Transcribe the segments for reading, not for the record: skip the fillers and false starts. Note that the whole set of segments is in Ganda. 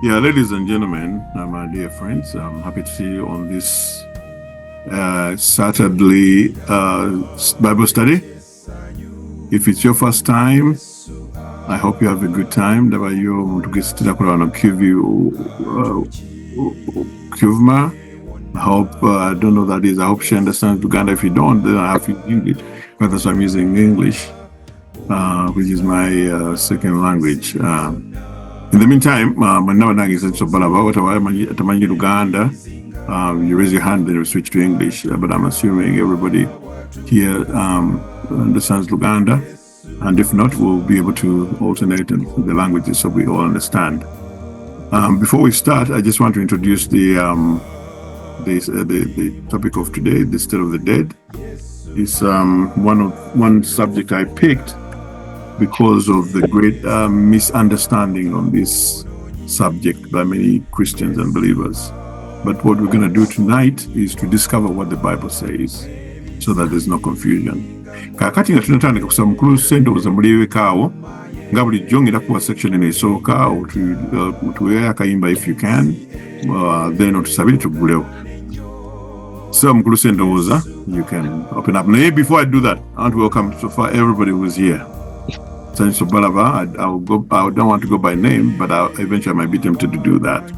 Yeah, ladies and gentlemen, my dear friends, I'm happy to see you on this Saturday Bible study. If it's your first time, I hope you have a good time. I hope, I don't know that is, I hope she understands Luganda. If you don't, then I have to English, but that's why I'm using English, which is my second language. In the meantime, you raise your hand, then you switch to English. But I'm assuming everybody here understands Luganda, and if not, we'll be able to alternate in the languages so we all understand. Before we start, I just want to introduce the topic of today, the state of the dead. It's one subject I picked because of the great misunderstanding on this subject by many Christians and believers. But what we're going to do tonight is to discover what the Bible says so that there's no confusion. Kakati nga tunatandika kusaba mukulu sentowooza muliwekaawo nga bulijjo ngera kuwa section eno esooka otuweeyo akayimba if you can, then otusabire tuggulewo. So mukulu sentowooza, you can open up. Now, before I do that, I want to welcome so far everybody who's here. So Balaba, I don't want to go by name, but eventually I might be tempted to do that.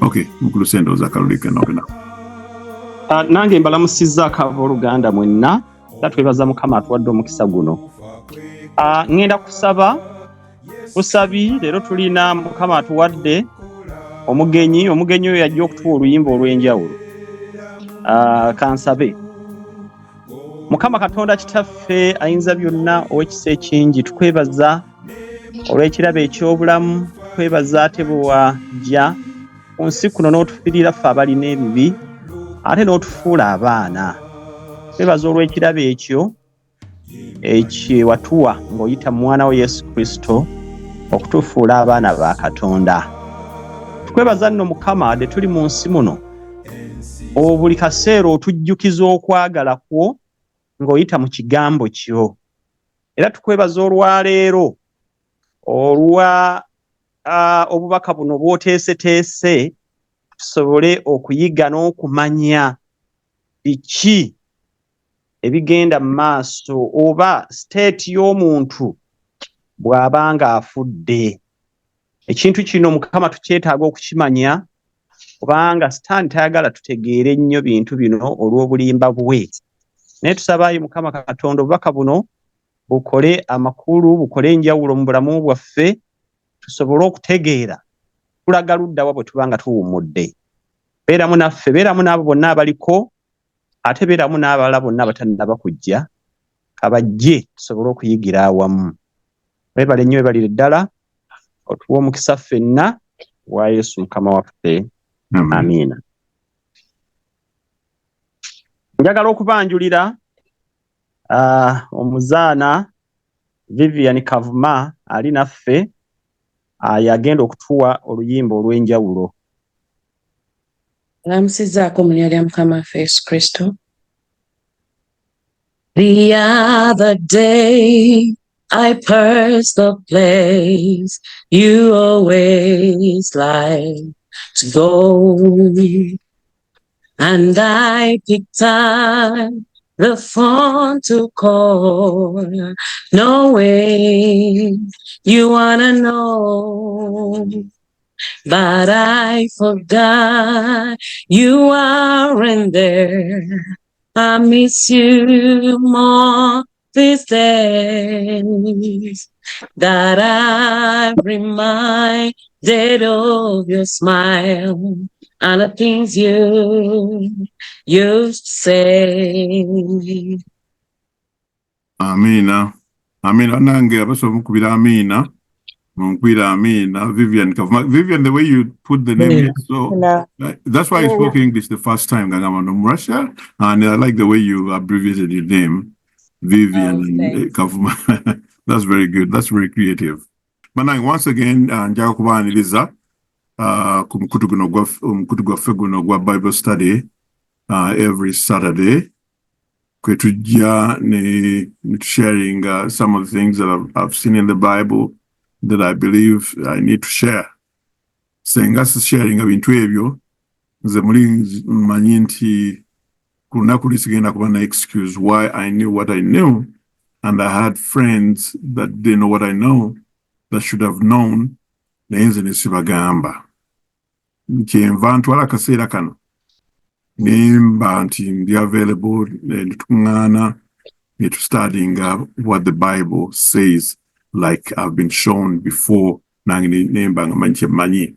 Okay, mukulu sentowooza Kalulu can open up. Nange mbalamusizza akabooluganda mwenna era twebaza Mukama atuwadde omukisa guno. Ngenda kusaba busabi, leero tulina Mukama atuwadde omugenyi oyo yajja okutuwa oluyimba olw'enjawulo. Kansabe. Mukama Katonda kitaffe ayinza byonna ow'ekisa ekingi, tukwebaza olw'ekirabo eky'obulamu, tukwebaza ate bwe wajja ku nsi kuno n'otufiirira ffe abalina ebibi ate n'otufuula abaana. Twebaza olw'ekirabo ekyo watuwa ng'oyita mu mwana we Yesu Kristo okutufuula abaana ba Katonda. Tukwebaza nno Mukama de tuli mu nsi muno, buli kaseera otujjukiza okwagala kwo ng'oyita mu kigambo kyo. Era tukwebaza olwaleero olwa obubaka buno bw'oteeseteese tusobole okuyiga n'okumanya biki ebigenda mu maaso oba state y'omuntu bw'aba ng'afudde. Ekintu kino Mukama tukyetaaga okukimanya kubanga Sitaani tayagala tutegeere nnyo bintu bino olw'obulimba bwe. Naye tusabaayo Mukama Katonda obubaka buno bukole amakulu, bukole enjawulo mu bulamu bwaffe, tusobole okutegeera tulaga luddawa bwe tubanga tuwummudde. Beeramu naffe, beeramu n'abo bonna abaliko, ate beeramu n'abalala bonna abatannaba kujja, kabajje tusobole okuyigira awamu. Weebale nnyo, weebalire ddala, otuwe omukisa ffenna wa Yesu Mukama waffe. Amiina. Njagala okubanjulira omuzaana Vivian Kavuma ali naffe yagenda okutuwa oluyimba olw'enjawulo. Lamusizzaako mu linnya lya Mukama waffe Yesu Kristo. The other day I passed the place you always like to go, and I picked up the phone to call, knowing you wanna know, but I forgot you aren't there. I miss you more these days, that I'm reminded of your smile and the things you used to say. Amina. Amina. Nange abaso mukubira amina. Mukubira amina. Vivian, the way you put the name, so that's why I spoke English the first time. I'm from Russia, and I like the way you abbreviated your name, Vivian. That's very good. That's very creative. Manang, once again, njaga kubaniriza ku mukutu gwaffe guno gwa Bible study every Saturday. Kwetujja ne sharing some of the things that I've seen in the Bible that I believe I need to share. senga sharing ebintu ebyo nze muri manyi nti ku lunaku lisigenda kuba na excuse why I knew what I knew and I had friends that didn't know what I know that should have known naye nze ne sibagamba kyenva ntwala akaseera kano nemba nti ndi available netukuŋŋaana studying what the Bible says like I've been shown before nange nemba nga manyi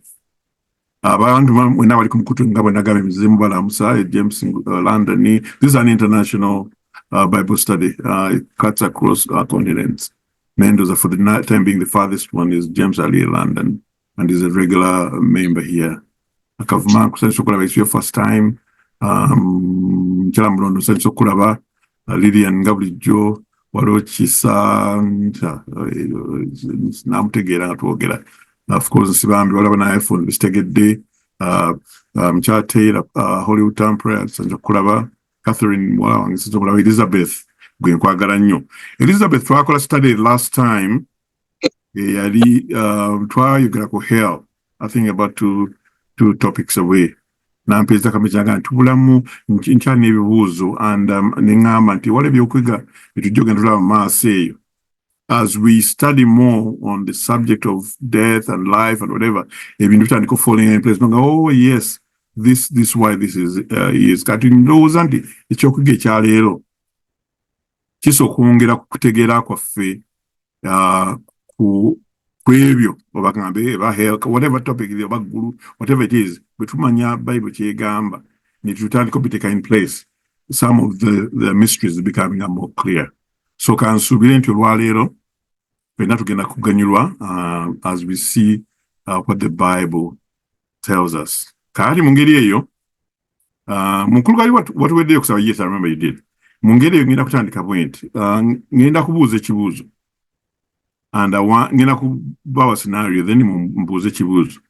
abantu mwena bali ku mukutu nga bwe nagamba emizimu balamusa James London. This is an international Bible study. It cuts across continents. Mendoza, for the time being, the farthest one is James Ali London, and is a regular member here. Akavuma kusenso kulaba, it's your first time. Chala mlondo senso kulaba Lilian Gabrijo Warochisa namutegera nga twogera. Of course, Sibambi wala bana iPhone bistegedde Mchatera Hollywood Temple Sanjo Kulaba Catherine wala wange Sanjo Kulaba Elizabeth gwe nkwagala nnyo. Elizabeth twakola study last time yali twayogera ku hell, I think about two topics away. Nampeza kamechanga ntubulamu nkyani ebibuuzo and nengamba nti wale byokwiga bitujjoga ntulaba maaso eyo. As we study more on the subject of death and life and whatever, ebintu bitandika falling in place. Oh yes, this why this is kati ndowooza nti ekyokuga ekyaleero kiso okwongera kutegeera kwaffe ku ebyo obagambe eba health, whatever topic oba ggulu, whatever it is, bwe tumanya Bible kyegamba ne tutandika obiteeka in place, some of the mysteries are becoming more clear. So kansuubire nti olwaleero fenna tugenda kuganyulwa as we see what the Bible tells us. Kaali mu ngeri eyo mukulu gali watuweddeyo kusaba. Yes, I remember you did. Mu ngeri eyo ngenda kutandika bwenti ngenda kubuuza ekibuuzo and ngenda kubawa scenario then mbuuze ekibuuzo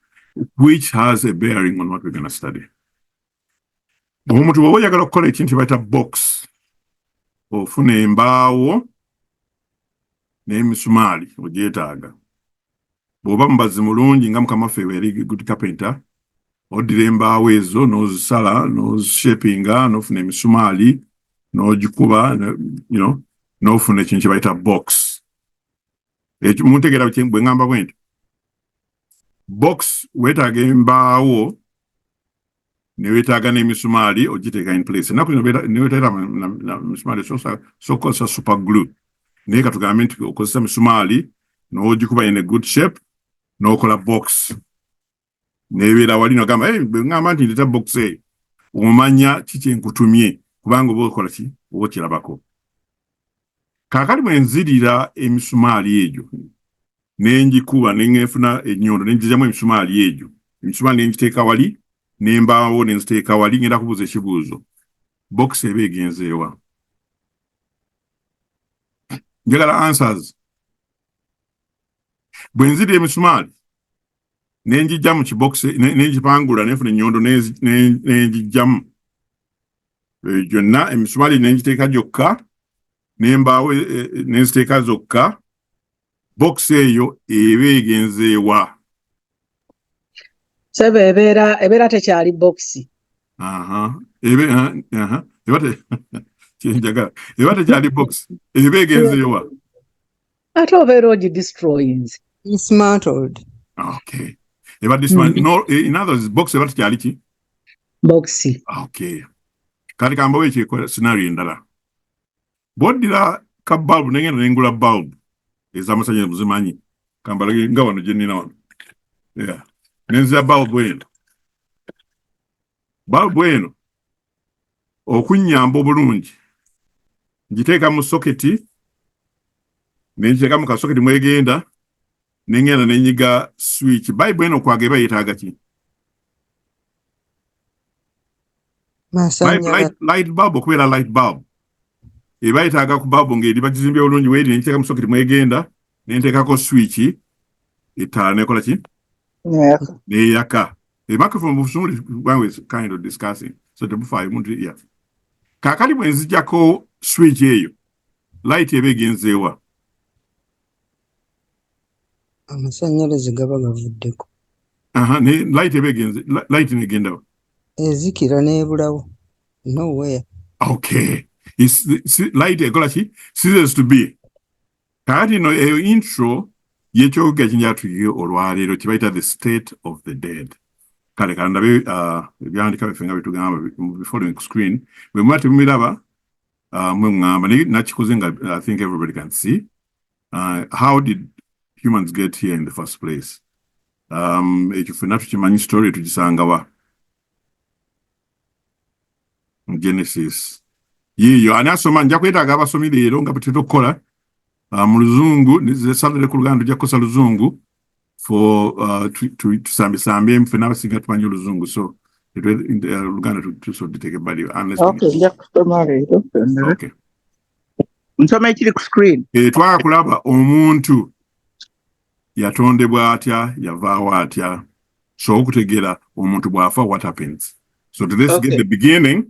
which has a bearing on what we're going to study. Omuntu bw'oba oyagala okukola ekintu bayita box, ofuna embaawo n'emisumaali ogyetaaga. Bw'oba mubazi mulungi nga mukamaffe weri good carpenter, oddira embaawo ezo n'ozisala n'ozishapinga n'ofuna emisumaali n'ogikuba n'ofuna ekintu kye bayita box. Ekyo muntegeera bwe ngamba bwenti. Box weetaaga embaawo neweetaaga n'emisumaali ogiteeka in place. Ennaku neweetaaga misumaali sokozesa super glue. Naye katugambe nti okozesa misumaali n'ogikuba in a good shape n'okola box. Nebeera wali n'ogamba bwe ngamba nti ndeta box eyo omanya kiki enkutumye kubanga oba okola ki oba okirabako. Kaakali bwe nzirira emisumaali egyo n'engikuba n'engefuna ennyondo n'engizamu emisumaali egyo, emisumaali n'engiteeka wali n'embaawo n'enziteeka wali, ngenda kubuuza ekibuuzo. Box eba egenzeewa? Njagala answers. Bwe nzirira emisumaali n'engijja mu kibox n'engipangula n'enfuna ennyondo n'engijjamu gyonna, emisumaali n'engiteeka gyokka n'embaawo n'enziteeka zokka, box eyo eba egenzeewa? Sebe ebeera tekyali box. Eba tekyali box, eba egenzeewa? Ate obeera ogidestroying. Dismantled. Okay. Eba dismantled. No, in other words, box eba tekyali ki? Box. Okay. Kati kambawo ekyekola scenario endala. Bw'oddira ka bulb n'engenda n'engula bulb ez'amasannyalaze zimanyi, kambalage nga wano gye nnina wano. Yeah. N'enzira bulb eno. Bulb eno okunnyamba obulungi ngiteeka mu soketi, n'engiteeka mu kasoketi mwegenda, n'engenda n'enyiga switch. Bible eno okwaga eba yeetaaga ki? Light bulb okubeera light bulb. Eba yeetaaga ku bulb ng'eri bagizimbye bulungi weeri, n'engiteeka mu soketi mwegenda, n'enteekako switch, ettaala n'ekola ki? N'eyaka. The microphone is kind of discussing. So the bufaayo yeah. Kaakali bwe nzijjako switch eyo, light eba egenzeewa? Amasannyalaze gaba gavuddeko. Light begins. Light again though. Ezikira nebulawo. Nowhere. Okay. It's light egolachi ceases to be. Kati no intro yecho gachinja tuyo olwalero kibaita the state of the dead. Kale kandabe byandika bifenga bitugamba following screen we mwati miraba mwe ngamba nakikuzenga I think everybody can see how did humans get here in the first place. Ekyo fena tukimanyi story tugisanga wa Genesis yiyo anasoma nja kwetaaga abasomi leero nga butetokola mu luzungu nizesalire ku Luganda ojja kukosa luzungu for tusambe mfena abasinga tumanyi oluzungu so Luganda tusodde bali unless nja kusoma leero okay nsoma ekiri ku screen twakulaba omuntu yatondebwa atya yavaawo atya so okutegeera omuntu bw'afa what happens so to this get the beginning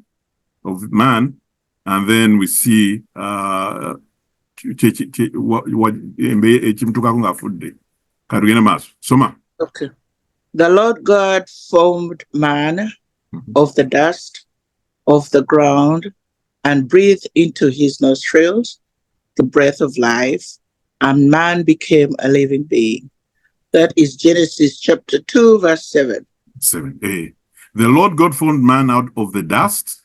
of man and then we see what ekimtukako ng'afudde katugende maaso soma. Okay. The Lord God formed man of the dust of the ground and breathed into his nostrils the breath of life, and man became a living being. That is Genesis chapter 2, verse 7. 7a. The Lord God formed man out of the dust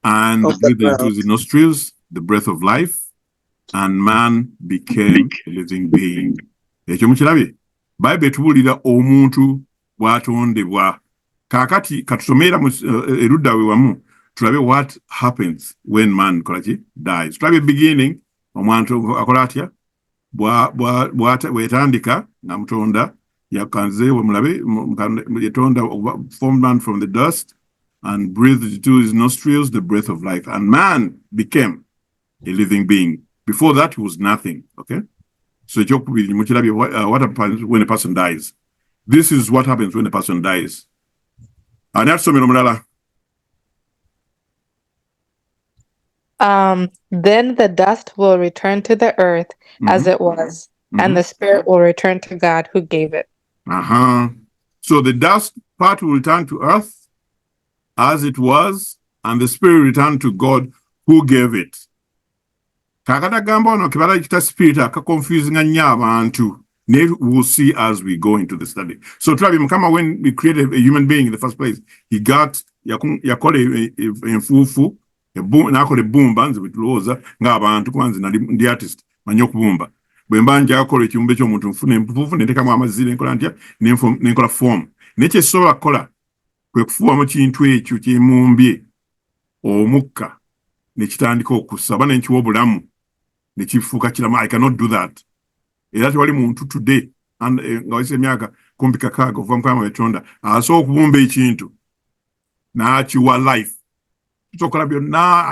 and breathed into his nostrils the breath of life, and man became a living being. Ekyo mukirabye Bible etubulira omuntu bw'atondebwa kakati katusomera erudda we wamu tulabe what happens when man kolaki dies tulabe beginning omuntu akola atya bw'etandika namutonda yakanze mulabe yatonda formed man from the dust and breathed into his nostrils the breath of life, and man became a living being. Before that he was nothing. Okay, so what happens when a person dies? This is what happens when a person dies. And that's then the dust will return to the earth as it was, and the spirit will return to God who gave it. So the dust part will return to earth as it was, and the spirit returned to God who gave it. Kakata gamba ono kibala kita spirit confusing nnyo abantu. We'll see as we go into the study. So Travi Mukama, when we created a human being in the first place, he got yakole enfufu nakole bumba nze bituloza ng'abantu kwanza ndi artist manyi okubumba bwe mba njakola ekiyumba ky'omuntu nfuna enfufu nentekamu amazzi nkola ntya nenkola form nekyesobola kukola kwe kufuuwamu kintu ekyo kyemumbye omukka nekitandika okussa bana nkiwa obulamu nekifuuka kiramu. I cannot do that. Era tewali muntu today nga wayise emyaka kumpi kakaaga okuva Mukama wetonda asobola okubumba ekintu n'akiwa life. Tutokola byonna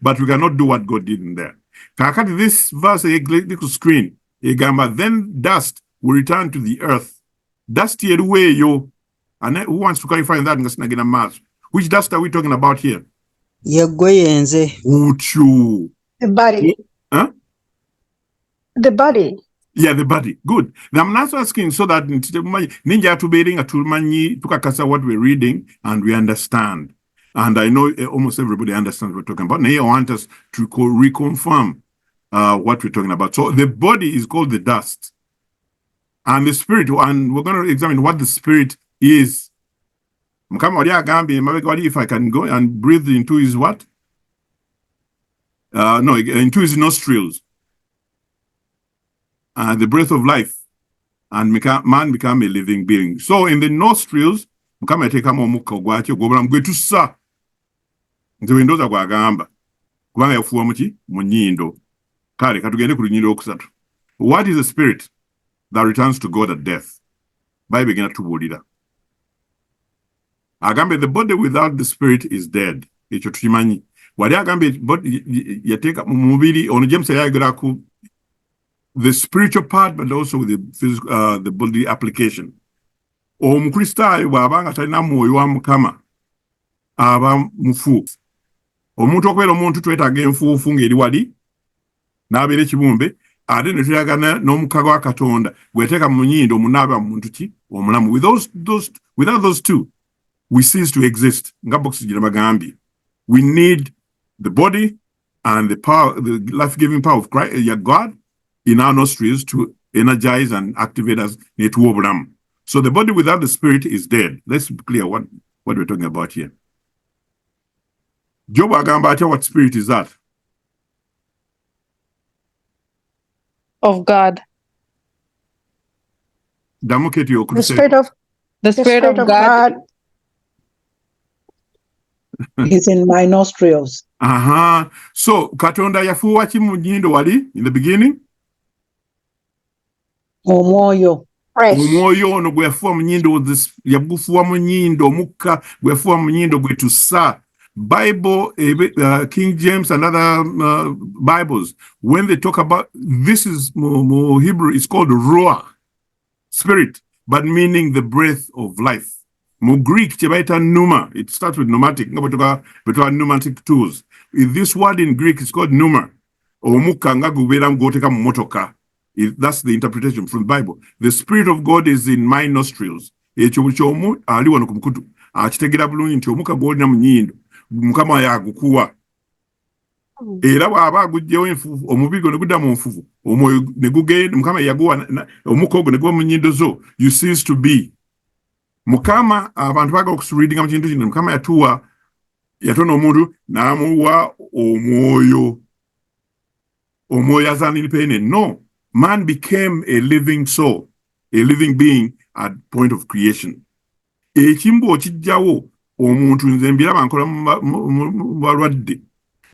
but we cannot do what God did in there. Kakati this verse little screen egamba then dust will return to the earth. Dust yeruweeyo. And who wants to clarify that nga sinagenda maaso? Which dust are we talking about here? Yeggweyenze. Uchu. The body. Huh? The body. Yeah, the body. Good. Now I'm not asking so that ninja tubeering atulmanyi tukakasa what we're reading and we understand. And I know almost everybody understands what we're talking about. Now I want us to reconfirm what we're talking about. So the body is called the dust. And the spirit, and we're going to examine what the spirit is. If I can go and breathe into his what? Into his nostrils. The breath of life. And man become a living being. So in the nostrils, what is the spirit that returns to God at death? Bible begins to believe that. Agambe, the body without the spirit is dead. Echo tukimanyi. Wali agambe body yateka mumubiri ono James yagera ku the spiritual part but also the physical the body application. Omukristaayo bw'abanga talina mwoyo wa Mukama aba mufu. Omuntu okubeera omuntu twetaaga enfuufu ng'eri wali n'abeera ekibumbe ate ne tuyagana n'omukago wa Katonda gweteeka mu nnyindo omunaaba muntu ki omulamu. Without those two we cease to exist. Nga box gye bagambye, we need the body and the power, the life-giving power of Christ, God in our nostrils to energize and activate us. So the body without the spirit is dead. Let's be clear what we're talking about here. Job agamba, what spirit is that? Of God. The spirit of God is in my nostrils. So Katonda yafuwa ki mu nnyindo wali in the beginning? Omwoyo. Omwoyo ono gwe yafuwa mu nnyindo, yagufuwa mu nnyindo, omukka gwe yafuwa mu nnyindo gwe tussa. Bible, King James and other Bibles, when they talk about this, is more Hebrew, it's called ruach, spirit, but meaning the breath of life. More Greek, pneuma. It starts with pneumatic. Pneumatic tools. This word in Greek is called pneuma. That's the interpretation from the Bible. The Spirit of God is in my nostrils. Mukama yagukuwa era bwaba agujjewo enfufu omubiri ne gudda mu nfufu omwoyo ne gugenda Mukama yaguwa omukogo ne gwa mu nnyindo zo, you cease to be. Mukama abantu baga okureadinga mu kintu kino, Mukama yatona omuntu n'amuwa omwoyo as an independent. No, man became a living soul, a living being at point of creation. Ekimbo kijjawo omuntu nze mbiraba nkola mu balwadde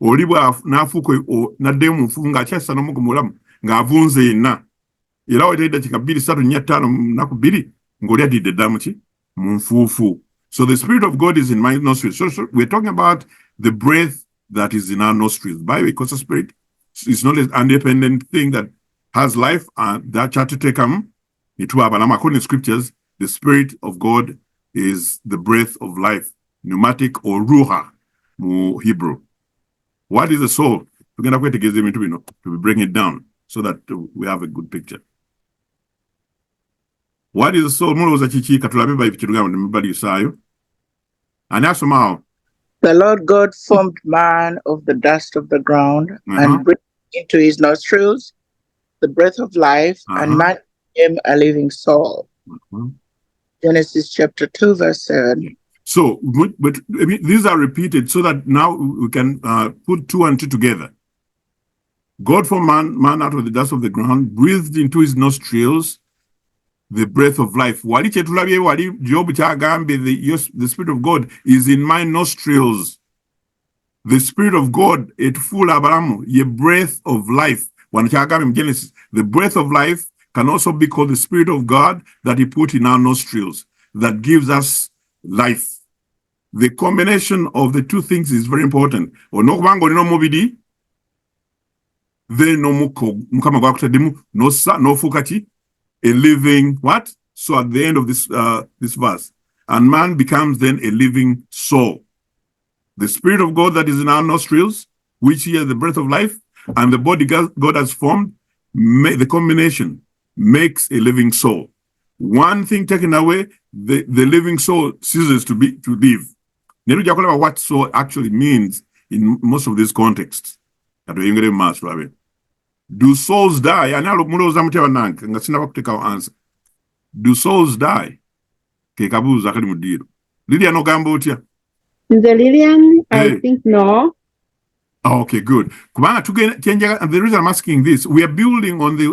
oli n'afuuka n'addayo mu nfufu ng'akyassa n'omugo mulamu ng'avunze yenna era wetali dakiika 2, 3, 4, 5 nnaku 2 ng'oli adidde eddamu ki mu nfuufu. So the Spirit of God is in my nostrils. So we're talking about the breath that is in our nostrils. By the way, because the Spirit is not an independent thing that has life, and that chapter take according to scriptures, the Spirit of God is the breath of life, pneumatic or ruha, Hebrew. What is the soul? We're going to get them into to bring it down so that we have a good picture. What is the soul? The Lord God formed man of the dust of the ground and breathed into his nostrils the breath of life, and man became a living soul. Genesis chapter 2, verse 7. So, but I mean, these are repeated so that now we can put 2 and 2 together. God formed man out of the dust of the ground, breathed into his nostrils the breath of life. The Spirit of God is in my nostrils. The Spirit of God, it full abaramu, ye breath of life. Genesis, the breath of life can also be called the Spirit of God that he put in our nostrils, that gives us life. The combination of the two things is very important. Then no fukati, a living what? So at the end of this verse, and man becomes then a living soul. The Spirit of God that is in our nostrils, which is the breath of life, and the body God has formed, the combination makes a living soul. One thing taken away, the living soul ceases to live. What soul actually means in most of these contexts. Do souls die? Do souls die? Lydia no gambo. Lillian, I think no. Okay, good. And the reason I'm asking this, we are building on there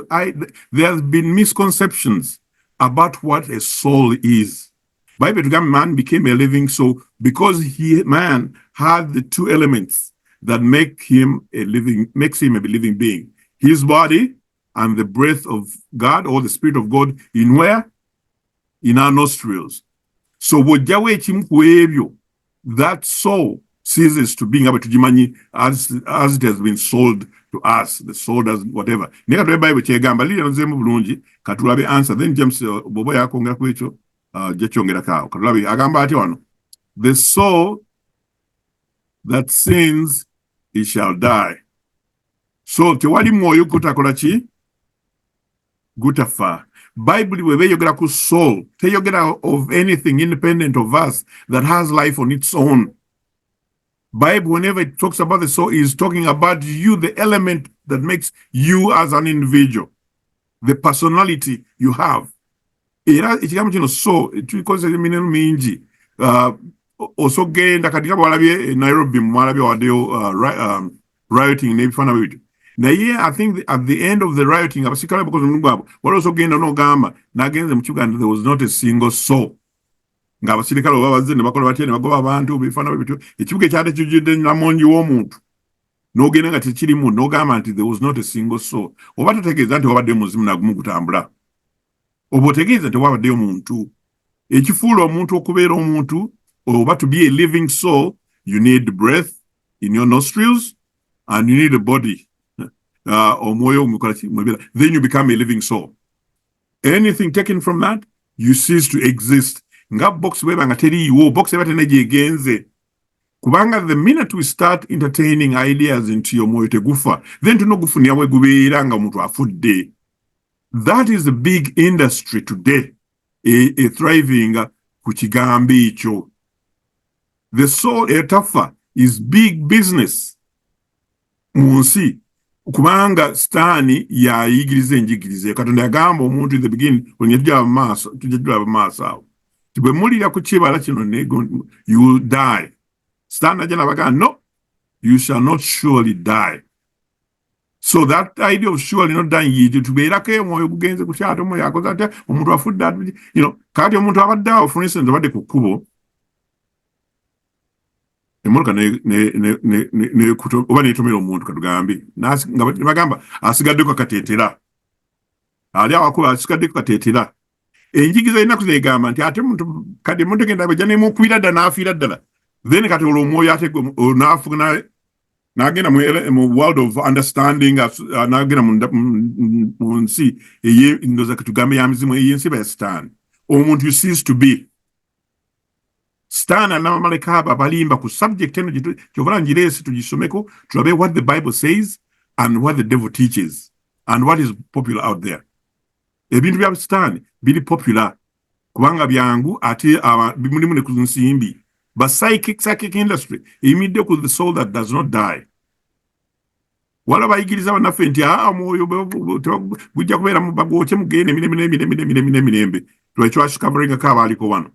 have been misconceptions about what a soul is. Bible man became a living soul because man had the two elements that makes him a living being. His body and the breath of God or the Spirit of God in where? In our nostrils. So that soul ceases to being able to jimani as it has been sold to us. The soul does whatever. Bible chegamba lili nzemu bulungi katulabe answer then James bobo yakongera ku ekyo jechongera kawo katulabe agamba ati wano the soul that sins it shall die. So tewali mwoyo kutakola ki gutafa. Bible we yogera ku soul. Teyogera of anything independent of us that has life on its own. Bible, whenever it talks about the soul, is talking about you, the element that makes you as an individual, the personality you have. Ekigambo kino soul tukozesa emineno mingi. Also genda katika walabye Nairobi mwalabye wadeo rioting nebifana bibyo. Naye I think at the end of the rioting abasikala because ngwabo wali also genda n'ogamba nagenze mu Uganda there was not a single soul. Ng'abasirikale babaze ne bakola batya ne bagoba abantu bifana bibyo. Ekibuga kyate kijjudde namonji w'omuntu. N'ogenda nga tekirimu n'ogamba nti there was not a single soul. Oba tategeeza nti wabadde muzimu nagumu gutambula. Oba otegeeza nti wabadde omuntu. Ekifuula omuntu okubeera omuntu oba to be a living soul, you need breath in your nostrils and you need a body. Then you become a living soul. Anything taken from that, you cease to exist. Nga box weba nga teriiwo, box weba tenejegenze. Kubanga the minute we start entertaining ideas into your moyo tegufa, then tunogufunia we gubeera nga omuntu afudde. That is the big industry today, a thriving ku kigambo ekyo. The soul etafa is big business. Munsi kubanga stani ya yigiriza enjigirize Katonda yagamba omuntu in the beginning onyejja maaso tujjula maaso tibwe mulira ku kibala kino you will die. Stani ajana baga no, you shall not surely die. So that idea of surely not dying yiji tubeerako omwoyo gugenze kukyata omwoyo akoze atya omuntu afudde kati omuntu abadde for instance abadde ku kkubo emoloka ne kuto oba netomera omuntu katugambi nga bagamba asigaddeko kateetera ali awakuba asigaddeko kateetera enjigiza ina kuzegamba nti ate muntu kati muntu genda bajja nemukubira ddala n'afiira ddala then kati olwo omwoyo ate n'afuga n'agenda mu world of understanding n'agenda mu nsi ndoza katugambe y'amizimu ey'ensi ya Sitaani. Omuntu you cease to be. Sitaani n'abamaleka abo abalimba ku subject eno kyovala njiresi tugisomeko tulabe what the Bible says and what the devil teaches and what is popular out there. Ebintu bya Sitaani biri popular kubanga byangu ate bimulimu ne ku nsimbi. But psychic industry imide ku the soul that does not die. Wala bayigiriza bannaffe nti omwoyo bujja kubeera mu bagwoche mugende mirembe twekyo covering akabaaliko wano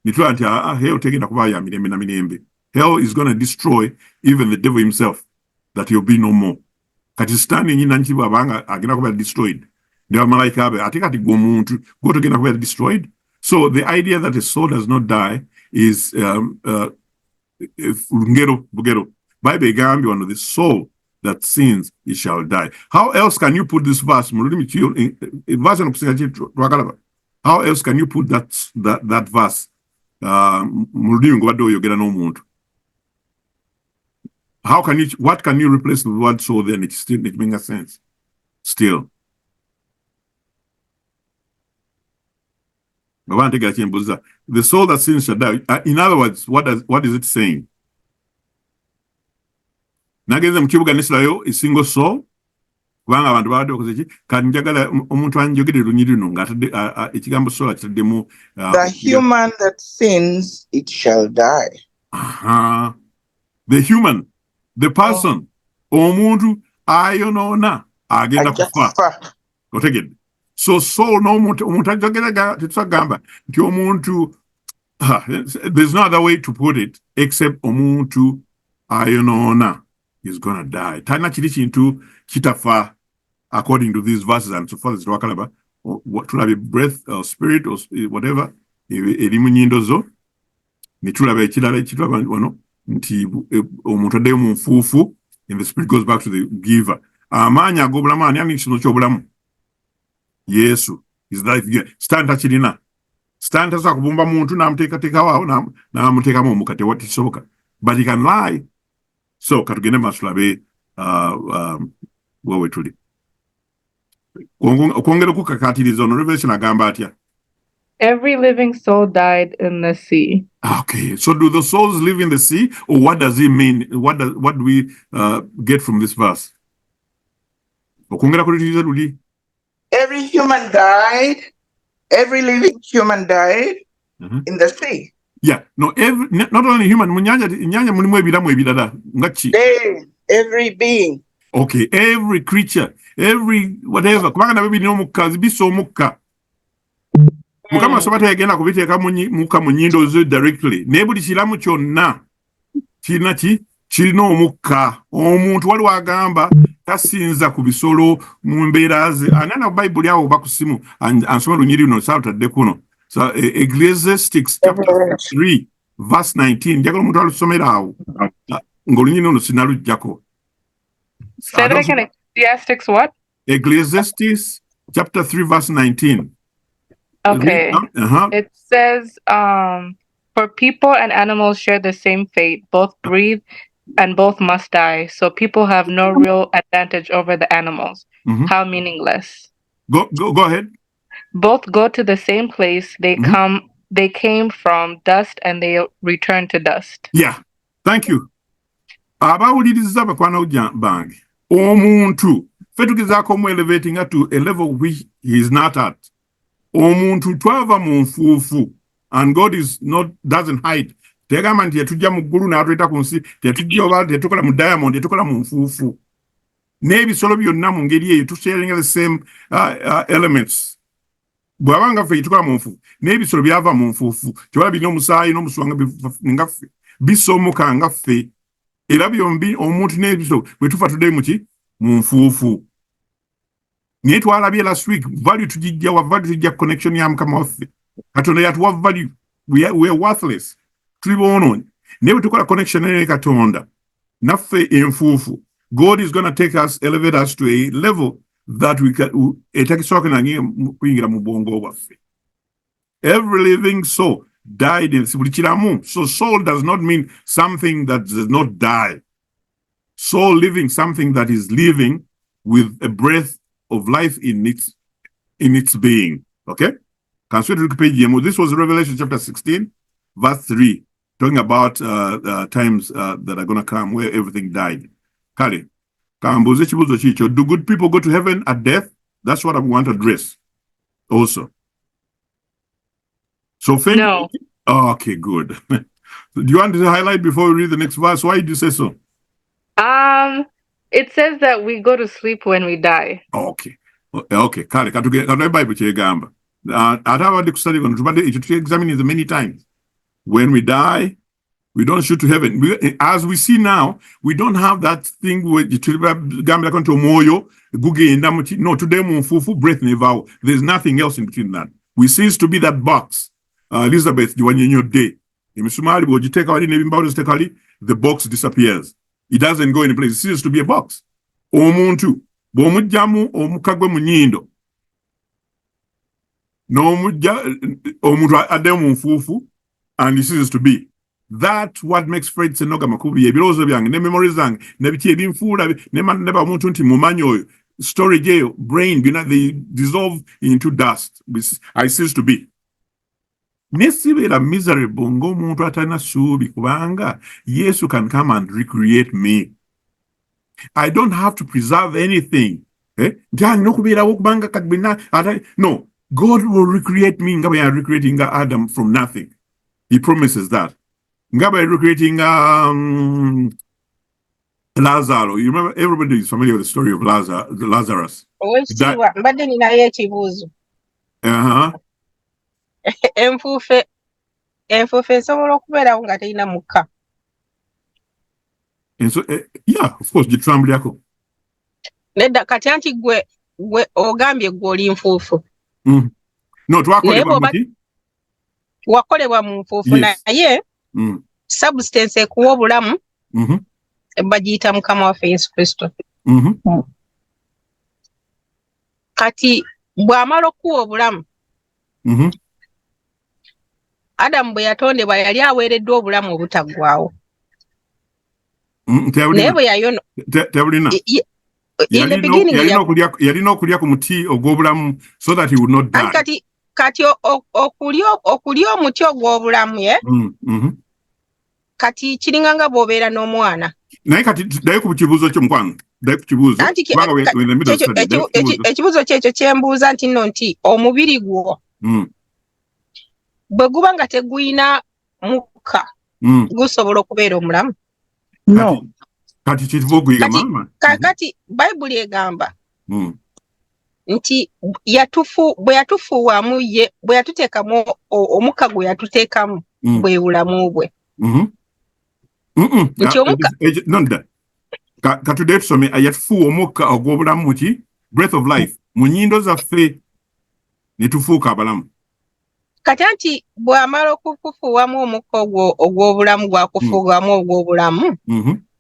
nitula nti hell tegenda kuba ya mirembe. Hell is going to destroy even the devil himself, that he'll be no more. Kati Sitaani nyina nchiba banga agenda kuba destroyed. Ndio malaika abe ate kati gomuntu go togenda kuba destroyed. So the idea that a soul does not die is bugero. Bible egambi on the soul that sins, it shall die. How else can you put this verse? How else can you put that verse? How can you? What can you replace the word soul? Then it makes a sense. Still. The soul that sins shall die. In other words, what is it saying? Nageze mkibuga nisirayo a single soul. Kubanga abantu baadde okozeki kati njagala omuntu anjogere lunyiri luno ng'atadde ekigambo soul akitaddemu the human that sins it shall die. The human, the person, omuntu ayonoona agenda kufa. Otegedde. So soul omuntu ajogera tetugamba nti omuntu there's no other way to put it except omuntu ayonoona is gonna die. Tana kiri kintu kitafa according to these verses and so far as twakalaba tulabe breath or spirit or whatever eri mu nnyindo zo ne tulaba ekirala ekitulaba wano nti omuntu addeyo mu nfuufu and the spirit goes back to the giver. Amaanyi ag'obulamu ani alina ekisino ky'obulamu? Yesu is life giver. Sitaani takirina. Sitaani tasobola kubumba muntu n'amuteekateekawo awo n'amuteekamu omuka tekisoboka. But he can lie. So katugende masulabe wewe tuli okwongera kukakatiriza ono Revelation agamba atya? Every living soul died in the sea. Okay, so do the souls live in the sea, or what does it mean? What do we get from this verse? Okwongera kulitiriza luli Every human died, every living human died in the sea. Yeah, no, not only human, nyanja mulimu ebiramu ebirala ngachi. Every being. Okay, every creature, every whatever. Kubanga na bibiri n'omukka biso omukka. Mukama sobata yagenda kubiteeka mukka mu nnyindo zo directly. Ne buli kiramu kyonna kirina omukka. Omuntu wali wagamba tasinza ku bisolo mu mbeera ze. Anana Bayibuli awo bakusimu ansoma lunyiri luno salutadde kuno. So Ecclesiastes chapter 3 verse 19. Njagala omuntu alusomera awo. Ng'olunyiri luno sinalujjako. Say that again. Ecclesiastes what? Ecclesiastes chapter 3 verse 19. Okay. It says, for people and animals share the same fate. Both breathe and both must die. So people have no real advantage over the animals. How meaningless. Go ahead. Both go to the same place. They came from dust and they return to dust. Yeah. Thank you. Abawuliriza bakwano bange. Omuntu fetugezaako mu elevating to a level which he is not at. Omuntu twava mu nfuufu, and God doesn't hide. Tegamba nti yatujja mu ggulu n'atuyita ku nsi, tetujja oba tetukola mu diamond, tetukola mu nfuufu. N'ebisolo byonna mu ngeri eyo tusharing the same elements. Bw'abanga ffe tukola mu nfuufu, n'ebisolo byava mu nfuufu, kyewala birina omusaayi n'omuswanga nga ffe, bisomoka nga ffe. Era byombi omuntu n'ebisolo bwe tufa tudde mu nfuufu. Naye twalabye last week value tujijja connection ya Mukama waffe. Katonda yatuwa value. We are worthless. Tuli boonoonyi. Naye bwe tukola connection ne Katonda naffe enfuufu, God is going to take us, elevate us to a level that we can etakisoboka nange kuyingira mu bwongo bwaffe. Every living soul died in buli kiramu. So soul does not mean something that does not die. Soul living, something that is living with a breath of life in its being. Okay? Can we look page? This was Revelation chapter 16, verse 3, talking about times that are going to come where everything died. Kale, do good people go to heaven at death? That's what I want to address also. So no. Okay, good. Do you want to highlight before we read the next verse? Why did you say so? It says that we go to sleep when we die. Okay. Okay. Kale, katugenda Bible kyegamba. Atawade kusali kono tubadde ekyo tuexamine many times. When we die, we don't shoot to heaven. As we see now, we don't have that thing where you gambla konto moyo gugenda muti. No, today mu nfuufu breath never. There's nothing else in between that. We cease to be that box. Elizabeth, your day. Imisumali bwogiteka wali nebimbawo ziteka wali, the box disappears. It doesn't go any place. It ceases to be a box. Omuntu bw'omugyamu omukagwe mu nnyindo n'omugya omuntu adde mu nfuufu and it ceases to be. That's what makes Fred Senoga makubi ebirowoozo byange ne memories zange ne biki ebinfuula ne omuntu nti mumanyi oyo storage eyo brain they dissolve into dust. I cease to be. Nesibeera miserable ng'omuntu atalina ssuubi kubanga Yesu can come and recreate me. I don't have to preserve anything. No, God will recreate me nga bwe recreating Adam from nothing. He promises that. Nga bwe recreating Lazarus. You remember, everybody is familiar with the story of Lazarus. Enfuufe esobola okubeerawo nga terina mukka. And so, yeah, of course, gitambulyako. Nedda kati anti gwe ogambye gwe oli nfuufu. No, twakolebwa muki? Wakolebwa mu nfuufu naye substance ekuwa obulamu bagiyita Mukama waffe Yesu Kristo. Kati bw'amala okuwa obulamu Adamu bwe yatondebwa yali aweereddwa obulamu obutaggwaawo. Naye bwe yayono yalina okulya ku muti ogw'obulamu so that he would not die. Kati okulya omuti ogw'obulamu kati kiringa nga bw'obeera n'omwana. Naye kati ddayo ku kibuuzo kyo mukwano. ekibuuzo kyekyo kyembuuza nti nno nti omubiri gwo bwe guba nga teguyina mukka gusobola okubeera omulamu? No. Kati Bayibuli egamba nti bwe yatufuuwamu ye, bwe yatuteekamu omukka gwe yatuteekamu bwe bulamu bwe. Nti omukka katudde tusome yatufuuwa omukka ogw'obulamu ki breath of life mu nnyindo zaffe ne tufuuka abalamu. Kati anti bw'amala okukufuuwamu omukka ogw'obulamu gwakufuuwamu ogw'obulamu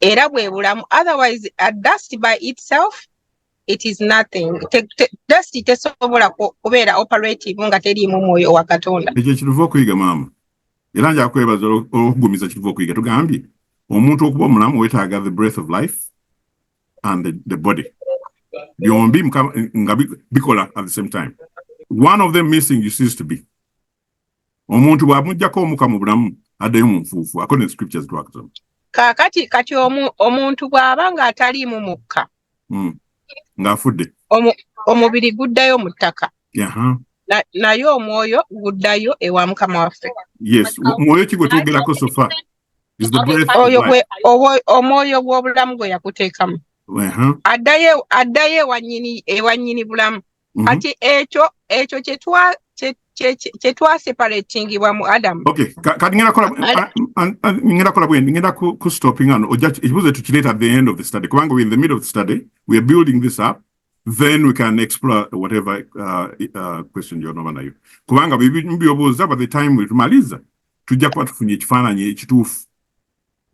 era bwe bulamu, otherwise a dust by itself it is nothing. Dust tesobola kubeera operative nga teriimu mwoyo wa Katonda. Ekyo kituva okuyiga maama, era nja kwebaza okugumiza kituva okuyiga. Tugambye omuntu okuba omulamu weetaaga the breath of life and the body. Byombi nga bikola at the same time. One of them missing, you cease to be. Omuntu bw'amuggyako omukka mu bulamu addayo mu nfuufu, according to scriptures twakasoma. Kati omuntu bw'aba nga ataliimu mukka ng'afudde, omubiri guddayo mu ttaka, naye omwoyo guddayo ewa Mukama waffe. Yes, mwoyo ki gwe twogerako so far? Is the breath of life. Omwoyo gw'obulamu gwe yakuteekamu addayo ewa nnyini bulamu. Kati ekyo kye twaseparatingibwa mu Adamu. Okay, kati ngenda kola bwendi, ngenda ku stopping ano ekibuuzo tukireeta at the end of the study kubanga we're in the middle of the study, we are building this up, then we can explore whatever question you're nayo kubanga byobuuza by the time we tumaliza tujja kuba tufunye ekifaananyi ekituufu.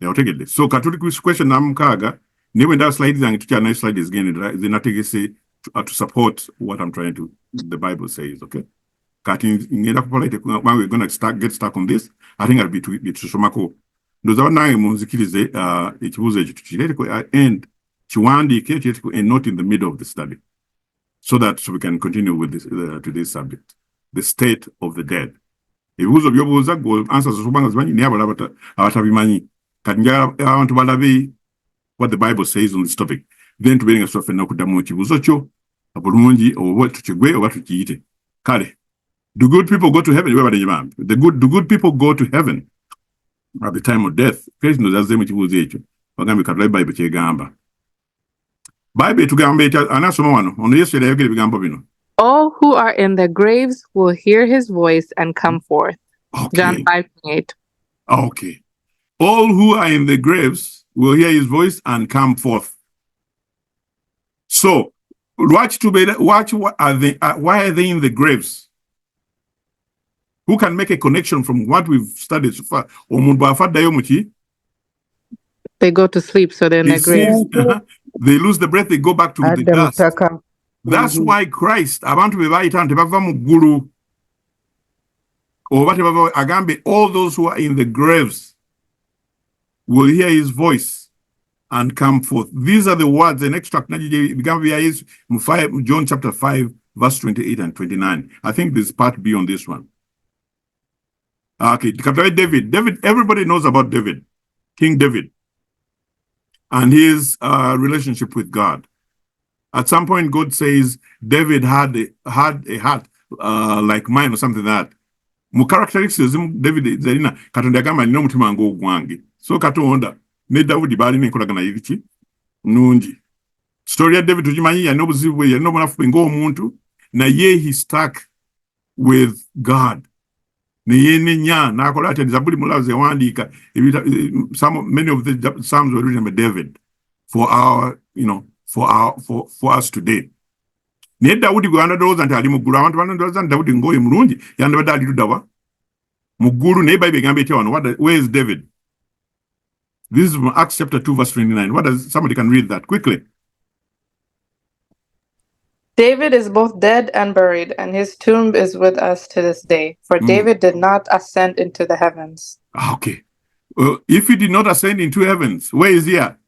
Otegedde? So katuli ku question namukaaga newe nda slides zange tukyanayo slides again zinategese to support what I'm trying to, the Bible says. Okay, kati ngenda kupolite kubanga we're going to get stuck on this. I think I'll be tusomako ndoza nange munzikirize ekibuuzo ekyo tukireete ku end kiwandiike kyetiko and not in the middle of the study, so we can continue with this today's subject, the state of the dead. Ebibuuzo by'obuuza go answers zobanga zimanyi naye abalala abatabimanyi. Kati njagala abantu balabe what the Bible says on this topic, then tubeere nga tusofenna okuddamu ekibuuzo kyo bulungi oba tukigwe oba tukiyite. Kale, do good people go to heaven? The good people go to heaven at the time of death. Kristo ndozazeemu ekibuuzo ekyo bagambye katulabe Bible kyegamba. Bible etugamba etya? Anasoma wano ono Yesu yayogera ebigambo bino. All who are in the graves will hear his voice and come forth. Okay. John 5:8. Okay. All who are in the graves will hear his voice and come forth. So, why are they in the graves? Who can make a connection from what we've studied so far? They go to sleep, so they're in the graves. They lose the breath, they go back to the dust. That's why Christ, abantu bebayita nti bava mu ggulu, all those who are in the graves will hear his voice and come forth. These are the words, an extract, John chapter 5, verse 28 and 29. I think there's part B on this one. Okay, David, everybody knows about David, King David, and his relationship with God. At some point, God says David had a heart like mine or something like that. Mu characteristics David zalina Katonda yagamba alina omutima ng'ogwange. So Katonda ne Dawudi balina enkolagana yiki nungi. Story ya David tugimanyi yalina obuzibu bwe, yalina obunafu bwe ng'omuntu, naye he stuck with God. Naye nenya n'akola atya Zabuli mulazi yawandiika many of the Psalms were written by David for our, for us today. Naye Dawudi gwe bandowooza nti ali mu ggulu, abantu bandowooza nti Dawudi ng'oyo mulungi yandibadde ali luddawa mu ggulu, naye Bible egamba etya wano? Where is David? This is from Acts chapter 2 verse 29. Somebody can read that quickly. David is both dead and buried, and his tomb is with us to this day. For David did not ascend into the heavens. Okay. If he did not ascend into heavens, where is he at?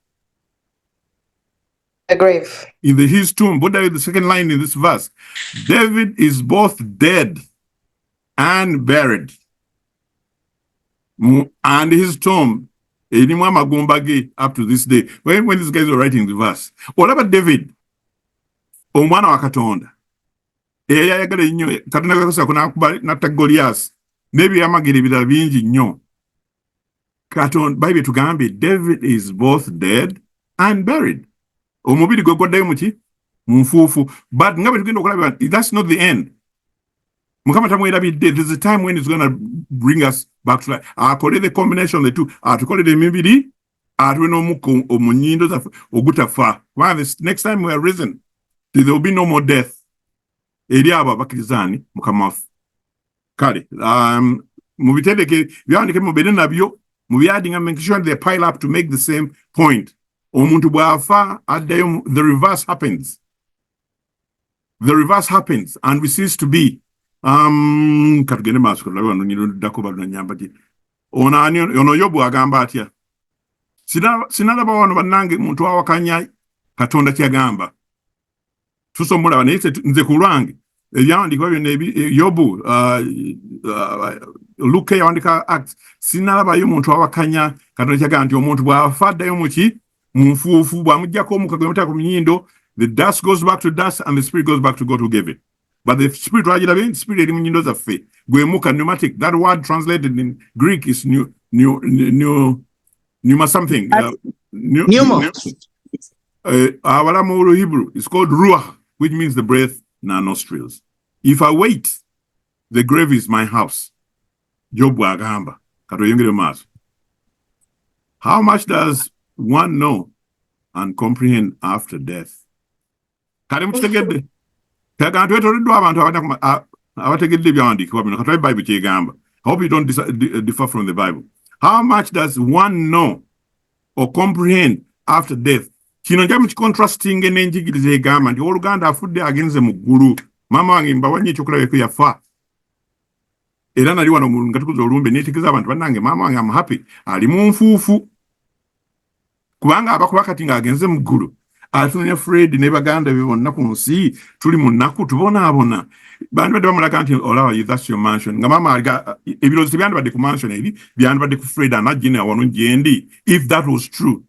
The grave. In his tomb. What is the second line in this verse? David is both dead and buried. And his tomb up to this day. When these guys were writing the verse. What about David? Omwana wa Katonda. Eyayagala nnyo Katonda kakosa natta Goliath. N'ebyamagero ebirala bingi nnyo. Katonda Bible tugambye David is both dead and buried. Omubiri gwe gwaddayo muki? Munfuufu. But nga bwe tugenda okulaba that's not the end. Mukama tamwerabidde. There's a time when he's going to bring us back to life. Akole the combination of the two. Atukolere emibiri, atuwe n'omukka omu nnyindo zaffe ogutafa. Next time we are risen, there will be no more death. Eri abo abakkirizaani Mukama waffe. Kale, mubitendeke byandike mubeere nabyo, mubyadinga, make sure they pile up to make the same point. Omuntu bw'afa addayo, the reverse happens. The reverse happens and we cease to be. Katugende maaso kulaba wano nyiruddako balunanyamba ki. Ono Yobu agamba atya. Sinalaba wano bannange muntu awakanya Katonda kyagamba. Tusomulaba naye nze ku lwange ebyawandikibwa byonna Yobu Luke yawandika Acts sinalabayo muntu awakanya Katonda kyagamba nti omuntu bw'afa addayo muki munfuufu bw'amuggyako omukka gwe mutaka ku nnyindo, the dust goes back to dust and the spirit goes back to God who gave it. But the spirit wagirabe, spirit eri mu nnyindo zaffe gwe muka pneumatic. That word translated in Greek is pneuma something. Pneumos. Awalamu Hebrew is called ruach, which means the breath in our nostrils. If I wait, the grave is my house. Job agamba. Katoyongere maaso. How much does one know and comprehend after death? Kale mukitegedde. Tagantwe toleddwa abantu abategedde byawandikibwa bino. Katoyi Bible kyegamba. I hope you don't differ from the Bible. How much does one know or comprehend after death? Kino njamu contrasting n'enjigiriza egamba nti Oluganda afudde agenze mu ggulu. Mama wange mbawanye ekyokulabeko yafa. Era nali wano nga tukuza olumbe neetegeeza abantu bannange mama wange am happy ali mu nfuufu. Kubanga abakuba kati ng'agenze mu ggulu. Atunya Fred ne baganda be bonna ku nsi tuli mu nnaku tubonaabona. Bandi badde bamulaga nti olawa that's your mansion. Nga mama aliga ebirozi byandibadde ku mansion eri byandibadde ku Fred anajjine awano gyendi. If that was true.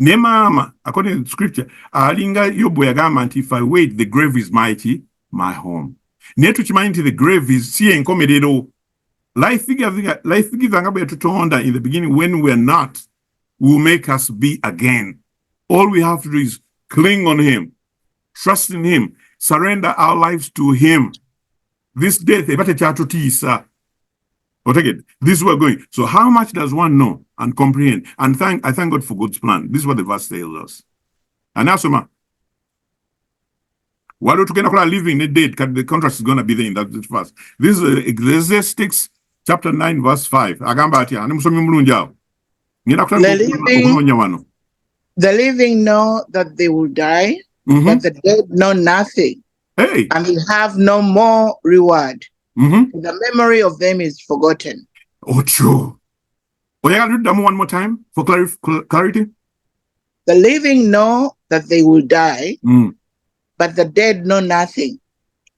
Ne mama, according to scripture, alinga Yobu yagamba nti if I wait, the grave is mighty, my home. Ne tukimanyi nti the grave is si enkomerero. Life figure nga bwe tutonda in the beginning when we are not, will make us be again. All we have to do is cling on him, trust in him, surrender our lives to him. This death, this is where we're going. So how much does one know and comprehend? And I thank God for God's plan. This is what the verse tells us. And also, while we're talking about living the dead, the contrast is going to be there in that verse. This is Ecclesiastes chapter 9, verse 5. The living know that they will die, but the dead know nothing. Hey. And they have no more reward. The memory of them is forgotten. Oh, true. One more time for clarity. The living know that they will die, but the dead know nothing.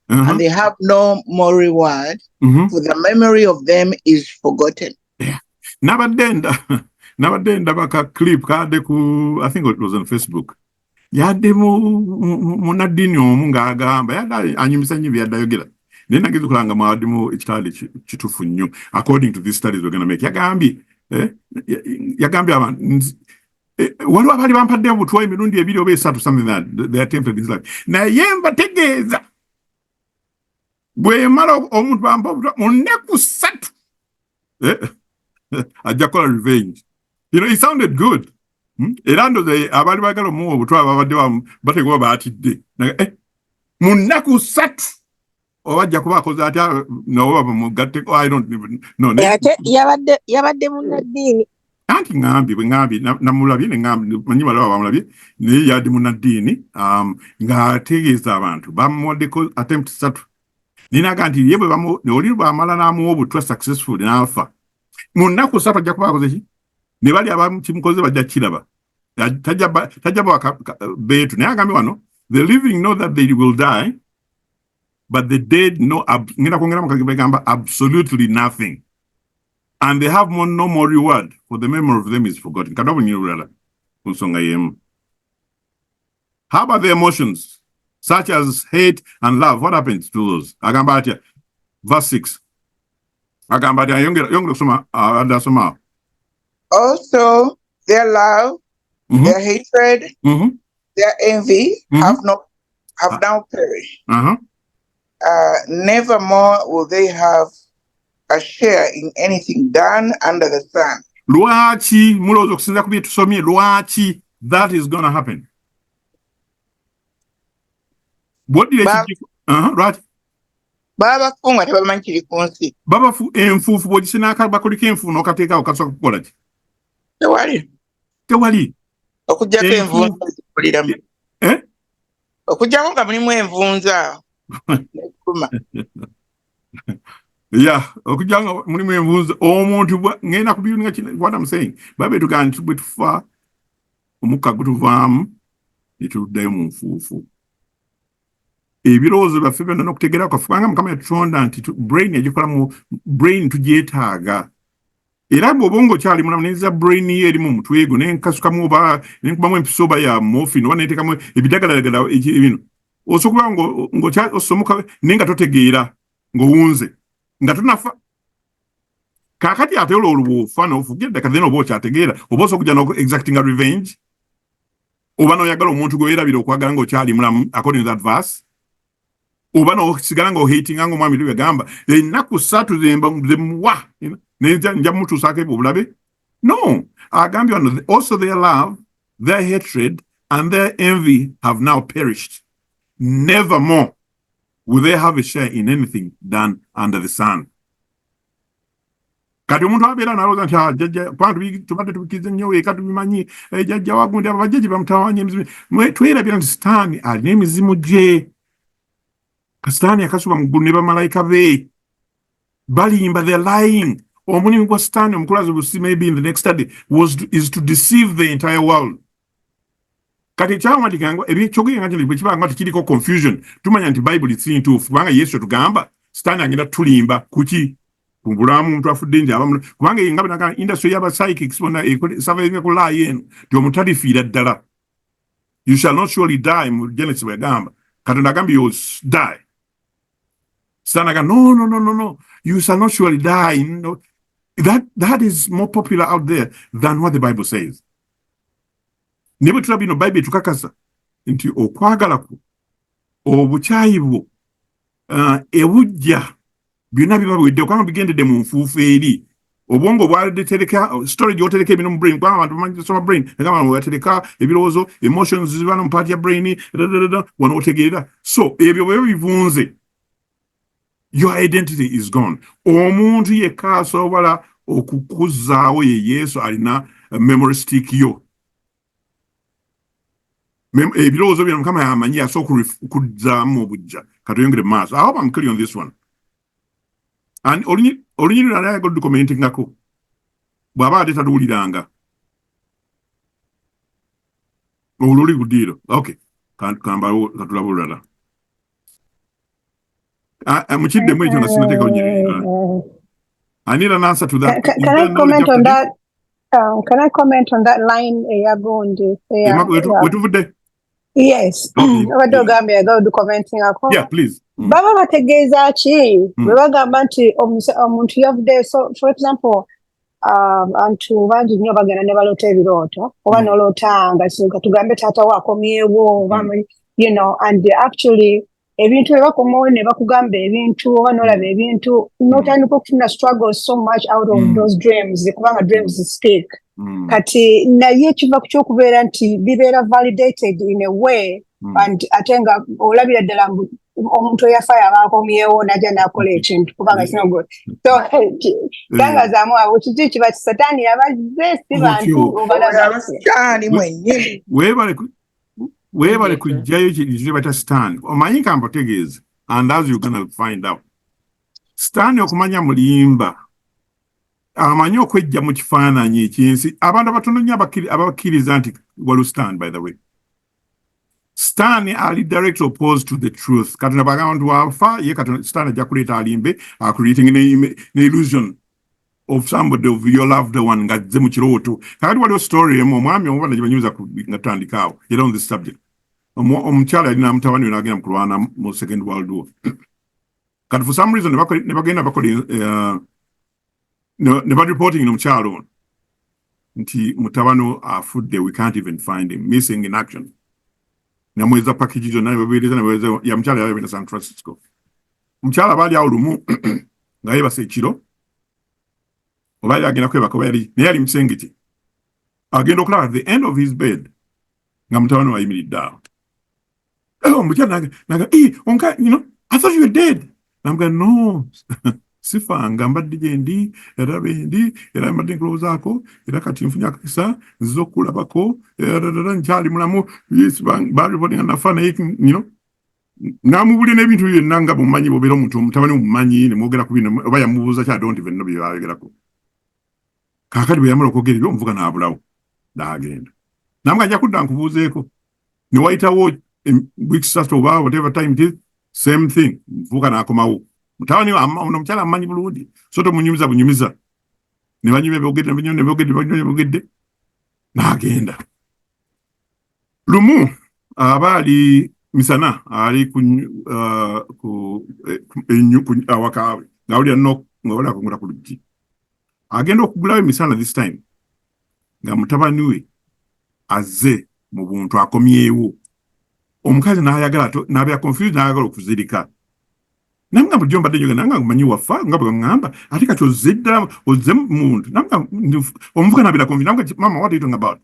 And they have no more reward, for the memory of them is forgotten. Yeah. Nabadde baka clip kade ku, I think it was on Facebook. Yadde munadini omu ng'agamba yadde anyumisa nnyo by'addayogera. Naye nagezo kulanga mwadimu ekitali kituufu nnyo. According to these studies we're going to make. Yagambye abantu waliwo abaali bampadde obutwa emirundi ebiri oba esatu something that they attempted in his life. Naye mbategeeza bwe mala omuntu bampa obutwa mu nnaku ssatu ajja kukola revenge. You know, it sounded good. Era ndoze abali bagala omuwa obutwa babadde bategwa baatidde. Mu nnaku ssatu obajja kuba akoze atya n'oba bamugatte. I don't even know. Yabadde munnaddiini. Anti ngambi bwe ngambi namulabye ne ngambi manyi balaba bamulabye naye yadde munnaddiini ng'ategeeza abantu bamuwaddeko attempt ssatu. Ninaga nti ye bwe oli bw'amala n'amuwa obutwa successful n'afa. Mu nnaku ssatu ajja kuba akoze ki? Ne bali abamukimukoze bajja kiraba. Tajja beetu. Naye agambye wano, the living know that they will die, but the dead know ngenda kwongera mukagamba absolutely nothing. and they have no more reward, for the memory of them is forgotten. How about the emotions, such as hate and love? What happens to those? Verse 6. Also, their love, their hatred, their envy have now perished. Nevermore will they have a share in anything done under the sun. That is going to happen. What did I say? Right. Baba funga tebamanyi kiri ku nsi. Baba enfuufu bw'ogisinaka bakuliko enfuufu n'okateeka okasobola kukola ki? Tewali. Okuggyako envunza zikuliramu. Okuggyako nga mulimu envunza. Yeah, okuggyako mulimu envunza. Omuntu ngenda kubyuninga kino, what I'm saying. Baba etugamba bwe tufa omukka gutuvaamu ne tuddayo mu nfuufu. Ebirowoozo byaffe byonna n'okutegeera kwaffe Mukama yatusonda nti brain egikola mu brain tugyetaaga. Era bw'obongo kyali mulamu n'eza brain ye eri mu mutwe gwo n'enkasukamu oba n'enkubamu empisa oba ya morphine oba n'eteekamu ebidagalalagala bino. Osobola ng'osomoka naye nga totegeera ng'owunze nga tonafa. Kaakati ate olwo bw'ofa n'ofugedde kadde oba okyategeera oba osokujja n'exacting a revenge oba n'oyagala omuntu gw'oyerabira okwagala ng'okyali mulamu according to that verse. Oba n'osigala ng'ohatinga ng'omwami lwe yagamba ennaku 3 zemuwa nja mutuusaako ebyo obulabe. No, agambye wano also their love, their hatred and their envy have now perished. Nevermore will they have a share in anything done under the sun. Kati omuntu abeera n'alowooza nti jjajja kubanga tubadde tubikize nnyo eka tubimanyi jjajja wagundi abajjaji bamutawanya emizimu. Twerabira nti Sitaani alina emizimu gye. Sitaani yakasuba mu ggulu ne bamalayika be balimba, they're lying. Omulimu gwa Sitaani omukulazi busi maybe in the next study is to deceive the entire world. Kati ekyawandiikanga ebyekyogeranga kino bwe kiba nga tikiriko confusion tumanya nti Bayibuli si ntuufu kubanga Yesu tugamba Sitaani agenda tulimba kuki ku bulamu omuntu afudde nti abamu kubanga nga bwe industry y'aba psychics bonna esava ku laayi eno nti omutalifiira ddala. You shall not surely die mu Genesis bwe yagamba. Katonda agambye you will die. Sanaga, no. You shall not surely die. No. That is more popular out there than what the Bible says. Never try no Bible to kakasa into okwagalaku obuchaibu ewujja byonna biba bwedde kwanga bigendedde mu nfuufu eri obwongo bwatereka storage otereka ebino mu brain kwa abantu bamanyi soma brain ngamba watereka ebirowoozo emotions zibana mu part ya brain wano otegeera so ebyo bwe bivunze your identity is gone. Omuntu yekka asobola okukuzaawo ye Yesu alina memory stick yo. Ebirowoozo bino Mukama yamanyi asooka okuzzaamu obujja. Katuyongere maaso. I hope I'm clear on this one. And olunyiri lwala ayagala dokumentingako bw'aba ate taluwuliranga. Oluli gudiiro. Okay. Kamba katulaba olulala. I need an answer to that. Can I comment on that? Can I comment on that line? Yes. Yeah, please. Baba bategeeza ki bwe bagamba nti omuntu yavudde, so for example abantu bangi nnyo bagenda ne baloota ebirooto oba nolootanga tugambe taata wo akomyewo you know, and actually ebintu ebakomawo ne bakugamba ebintu oba nolaba ebintu notandika okufuna struggle so much out of those dreams kubanga dreams speak. Kati naye ekiva ku kyokubeera nti bibeera validated in a way and ate nga olabira ddala omuntu eyafa yabakomyewo najja nakola ekintu kubanga it's not good. So gangazaamu abo kiki kiba Sataani yabazze si bantu obalabasitaani mwennyini webale kujjayo ekyo bata Sitaani omanyi ka mbategeeza and as you're gonna find out Sitaani okumanya mulimba amanyi okwejja mu kifaananyi eky'ensi abantu abatono nnyo abakkiriza nti waliwo Sitaani by the way Sitaani ali direct opposed to the truth. Katonda bagamba nti wafa ye Sitaani ajja kuleeta alimbe creating an illusion of somebody of your loved one ngazze mu kirooto. Kakati waliwo story omwami omubana gye banyuza nga tutandikaawo era on this subject. Omukyala yalina mutabani we n'agenda mu kulwana mu Second World War. Kati for some reason ne bagenda bakola ne reporting n'omukyala ono nti mutabani afudde, we can't even find him, missing in action. Namweza package zonna babeereza namweza ya mukyala yali San Francisco. Mukyala baali awo lumu nga yeebase ekiro obaali agenda kwebaka oba naye yali musengeti agenda okulaba at the end of his bed nga mutabani ayimiridde awo. Omukyala naga onka, I thought you were dead. Namugamba no, sifanga mbadde gye ndi era bendi era mbadde nkulowoozaako era kati nfunye akakisa nziza okukulabako nkyali mulamu. Yes, baalipotinga nafa naye n'amubulira n'ebintu byonna nga mumanyi bobeera omuntu omutabani mumanyi ne mwogera ku bino oba yamubuuza ki don't even know bye baayogerako. Kaakati bwe yamala okwogera ebyo omuvuga n'abulawo n'agenda. Namuga ajja kudda nkubuuzeeko ne wayitawo weeks ssatu oba whatever time it is, same thing, muvuga n'akomawo. Mutabani omukyala amanyi bulungi so tomunyumiza bunyumiza. Ne banyumya byogedde n'agenda. Lumu abaali misana ali ku awakaawe ngawulira ngawulira kungula ku luggi agenda okugulawo emisana this time nga mutabani we azze mu buntu akomyewo. Omukazi n'ayagala n'abya confused n'ayagala okuzirika. Namugamba bulijjo mbadde njogera nanga ngumanyi wafa nga bwe ngamba ate kati ozze ddala ozze muntu. Omuvuka n'abeera confused. Namugamba mama, what are you talking about?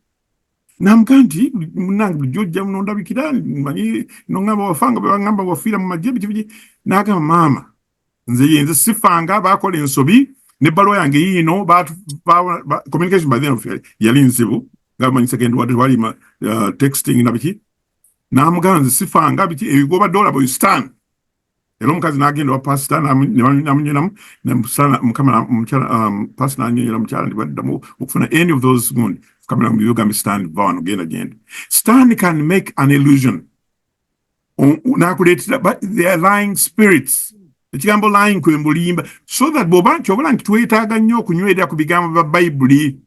Namugamba nti munange bulijjo ojja nondabikira manyi nongamba wafanga bwe bangamba wafiira mu magye biki. N'agamba mama, nze sifanga baakola ensobi n'ebbaluwa yange yiino communication by the end of yali nzibu nga bamanyi second word wali texting na biki. N'amugamba nze sifanga biki ebigoba dola bwe stand. Era omukazi n'agenda wa pastor namunyenamu mukama pastor n'anyonyera mukyala ndibaddamu okufuna any of those gundi kamera mu yoga stand vano genda. Stand can make an illusion. N'akuleetera but they are lying spirits. Ekigambo lying kwe mbulimba so that boba kyobola nti twetaaga nnyo okunywerera ku bigambo bya Bayibuli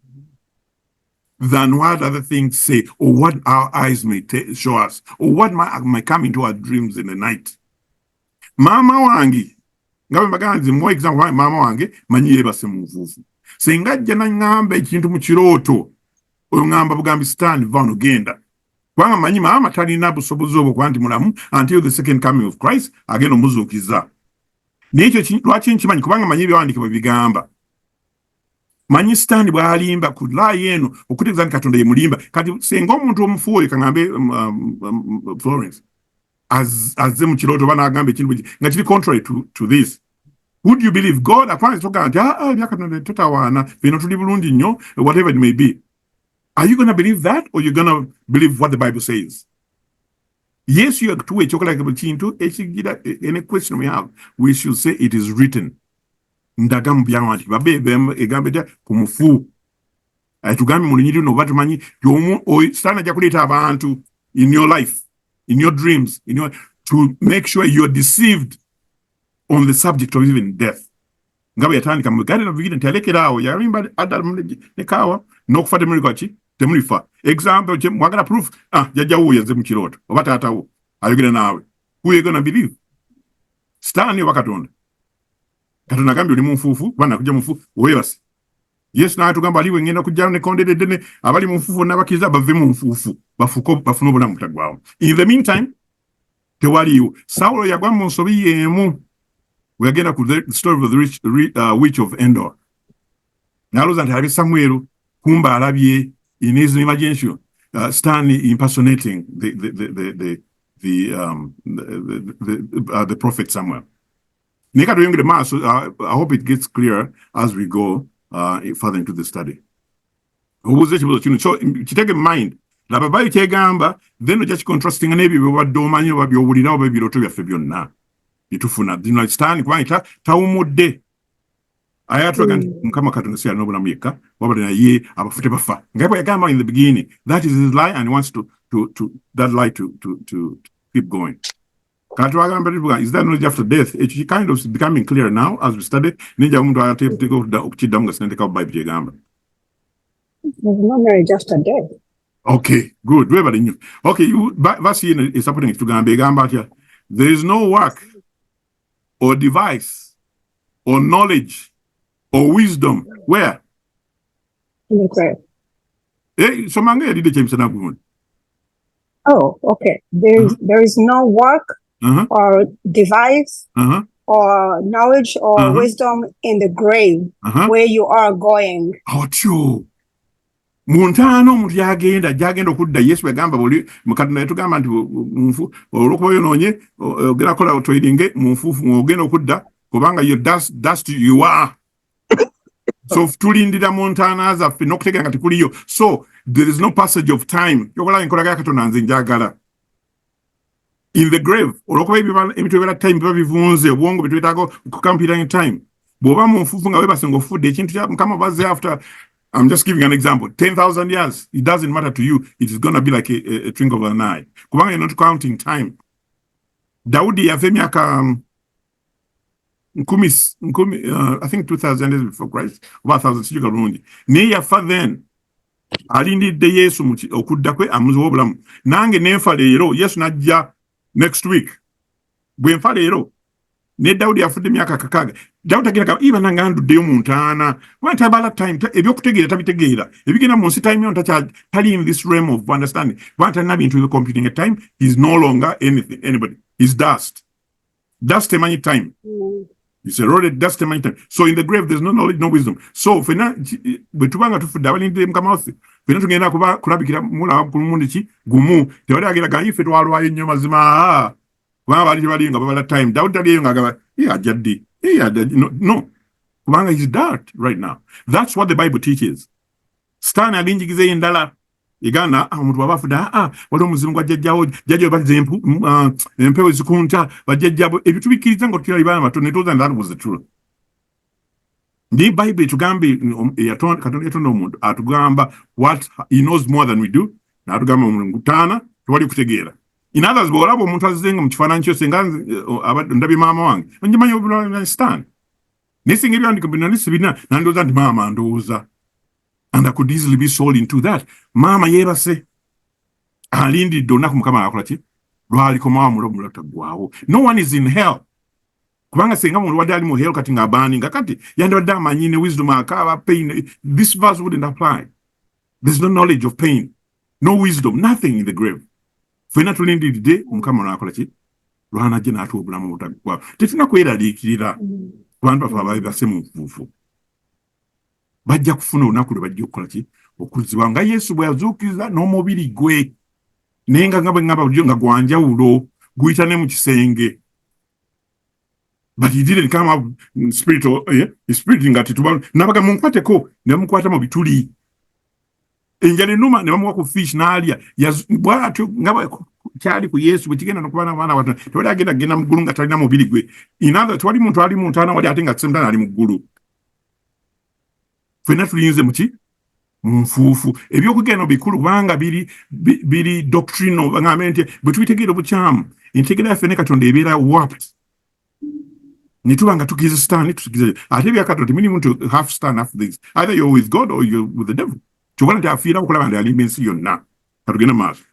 than what other things say or what our eyes may show us or what might come into our dreams in the night. Mama wange nga bwe mbagamba nti mu example mama wange manyi yeebase mu nfuufu. Singa ajja n'aŋŋamba ekintu mu kirooto oyo ŋŋamba bugambi stand vano genda. Kubanga manyi maama talina busobozi obwo kuba nti mulamu until the second coming of Christ agenda omuzuukiza. N'ekyo lwaki nkimanyi kubanga manyi ebyawandiika bwe bigamba. Manyi stand bw'alimba ku laayi eno okutegeeza nti Katonda ye mulimba. Kati singa omuntu omufu oyo kaŋŋambe Florence azze mu kirooto oba n'agamba ekintu nga kiri contrary to this, would you believe God akwanza toga nti byakatonda totawaana bino tuli bulungi nnyo whatever it may be? Are you going to believe that or you're going to believe what the Bible says? Yes, you are to ekyokola kintu ekigira any question we have, we should say it is written. Ndaga mu byawa nti babebe egambe tya ku mufu tugambe mu lunyiri no batumanyi Satan ajja kuleeta abantu in your life, in your dreams, to make sure you're deceived on the subject of even death. Ngabe yatandika mu Garden of Eden talekerawo yalimba Adam ne Kawa n'okufa temuliko ki temulifa. Example mwagala proof jajjawo yazze mu kirooto oba taatawo ayogera naawe. Who you gonna believe? Stand oba Katonda? Katonda agambye oli mu nfuufu bana kujja mu nfuufu weebase. Yesu n'atugamba aliwe ngenda kujja ne kondedde ne abali mu nfuufu n'abakkiriza bave mu nfuufu bafune obulamu butagwawo. In the meantime tewaliwo. Sawulo yagwa mu nsobi y'emu. We are getting to the story of the witch of Endor. N'alowooza nti alabe Samwero kumba alabye in his imagination Stanley impersonating the prophet Samuel. I hope it gets clearer as we go further into the study. So take in mind laba bayi kyegamba then ojja kicontrastinga n'ebyo byobadde omanyi oba byowulira oba ebirooto byaffe byonna bitufuna dino Stanley kubanga tawumudde ayatulaga nti Mukama Katonda si alina obulamu yekka wabula naye abafu tebafa nga bwe yagamba in the beginning. That is his lie and he wants to that lie to keep going. Is that knowledge after death? It's kind of becoming clear now as we study. There's no marriage after death. Okay, good. Okay, verse here is happening to Gambia. There is no work or device or knowledge or wisdom. Where? In the grave. So manga did the James and Oh, okay. There is no work or device or knowledge or wisdom in the grave where you are going. Oh, true. Muntano omuntu yagenda okudda Yesu bagamba buli mukadde tugamba nti munfu olwokubayo noonye ogera kola otweringe munfuufu ogenda okudda kubanga you dust you are. So tulindira Montana zaffe n'okutegeera nga tekuliyo. So there is no passage of time. Yokola enkolaga Katonda nze njagala. In the grave, olwokuba ebintu ebira time biba bivunze obwongo bitwetaaga computing time. Bw'oba munfuufu nga weebase ng'ofudde ekintu kya Mukama bazze after, I'm just giving an example, 10,000 years, it doesn't matter to you. It is going to be like a twinkle of an eye. Kubanga you're not counting time. Daudi yafe myaka I think 2,000 years before Christ, 1,000 sijuka bulungi. Naye yafa then. Alindidde Yesu okudda kwe amuziwa obulamu. Nange nenfa leero, Yesu najja next week. Bwe nfa leero, ne Daudi yafudde myaka kakaaga. Daudi agenda iba nanga nduddeyo mu ntaana. Wante abala time ebyokutegeera tabitegeera. Ebigenda mu nsi time yonta tali in this realm of understanding. Wante na bintu byo computing a time, he's no longer anybody. He's dust. Dust emanyi time. It's eroded dust emanyi time. So in the grave there's no knowledge, no wisdom. So fena bwetubanga tufudde abalindire Mukama waffe. Fena tugenda kulabikira mula kulundi ki gumu. Tewali agenda gayife twalwayo nnyo mazima. Bali nga babala time. Daudi aliyo nga agaba ajadde. No. Kubanga he's dirt right now. That's what the Bible teaches. Stan alinjigize endala. Igana omuntu wabafuda wali omuzimu gwa jjajjawo bazze empewo zikunta bajjajjabo ebintu bikiriza ngo tulali bana bato ne told that was the truth. The Bible tugambe Katonda yatonda omuntu atugamba what he knows more than we do. Natugamba omuntu taana twali kutegeera. In others, bw'olaba omuntu azizenga mu kifaananyi kyo senga ndabye maama wange onyimanyi obulanistan nesinga ebyandiko binalisibina nandowooza nti maama ndowooza, and I could easily be sold into that. Maama yeebase alindidde olunaku Mukama akola ki lwalikomawo mulo taggwawo. No one is in hell. Kubanga senga muntu wadde ali mu hell kati ng'abaaninga kati yandibadde amanyi ne wisdom akaaba pain. This verse wouldn't apply. There's no knowledge of pain, no wisdom, nothing in the grave. Fena tulindiridde Mukama n'akola ki lwanajje n'atuwa obulamu obutaggwaawo. Tetulina kweraliikirira abantu baffe abaabase mu nfuufu. Bajja kufuna olunaku lwe bajja okukola ki okuzibwa nga Yesu bwe yazuukiriza n'omubiri gwe naye nga bwe ngamba bulijjo nga gwanjawulo guyita ne mu kisenge. But he didn't come up spirit nga tituba nabaga munkwateko ne bamukwata mu bituli. Enjala ennuma ne bamuwa ku fish n'alya bw'atyo nga kyali ku Yesu bwe kigenda n'okubaana abaana batono tewali agenda mu ggulu nga talina mubiri gwe. Tewali muntu ali mu ntaana wali ate nga semutana ali mu ggulu. Fena tulinze muki mu nfuufu. Ebyokugenda bikulu kubanga biri doctrinal bangambe nti bwe tubitegeera obukyamu entegeera yaffe ne Katonda ebeera warped. Ne tuba nga tukiza stand tukiza ate bya Katonda temuli muntu half stand after this. Either you're with God or you're with the devil. Kyokka nti afiira okulaba nti alimba ensi yonna. Katugenda maaso.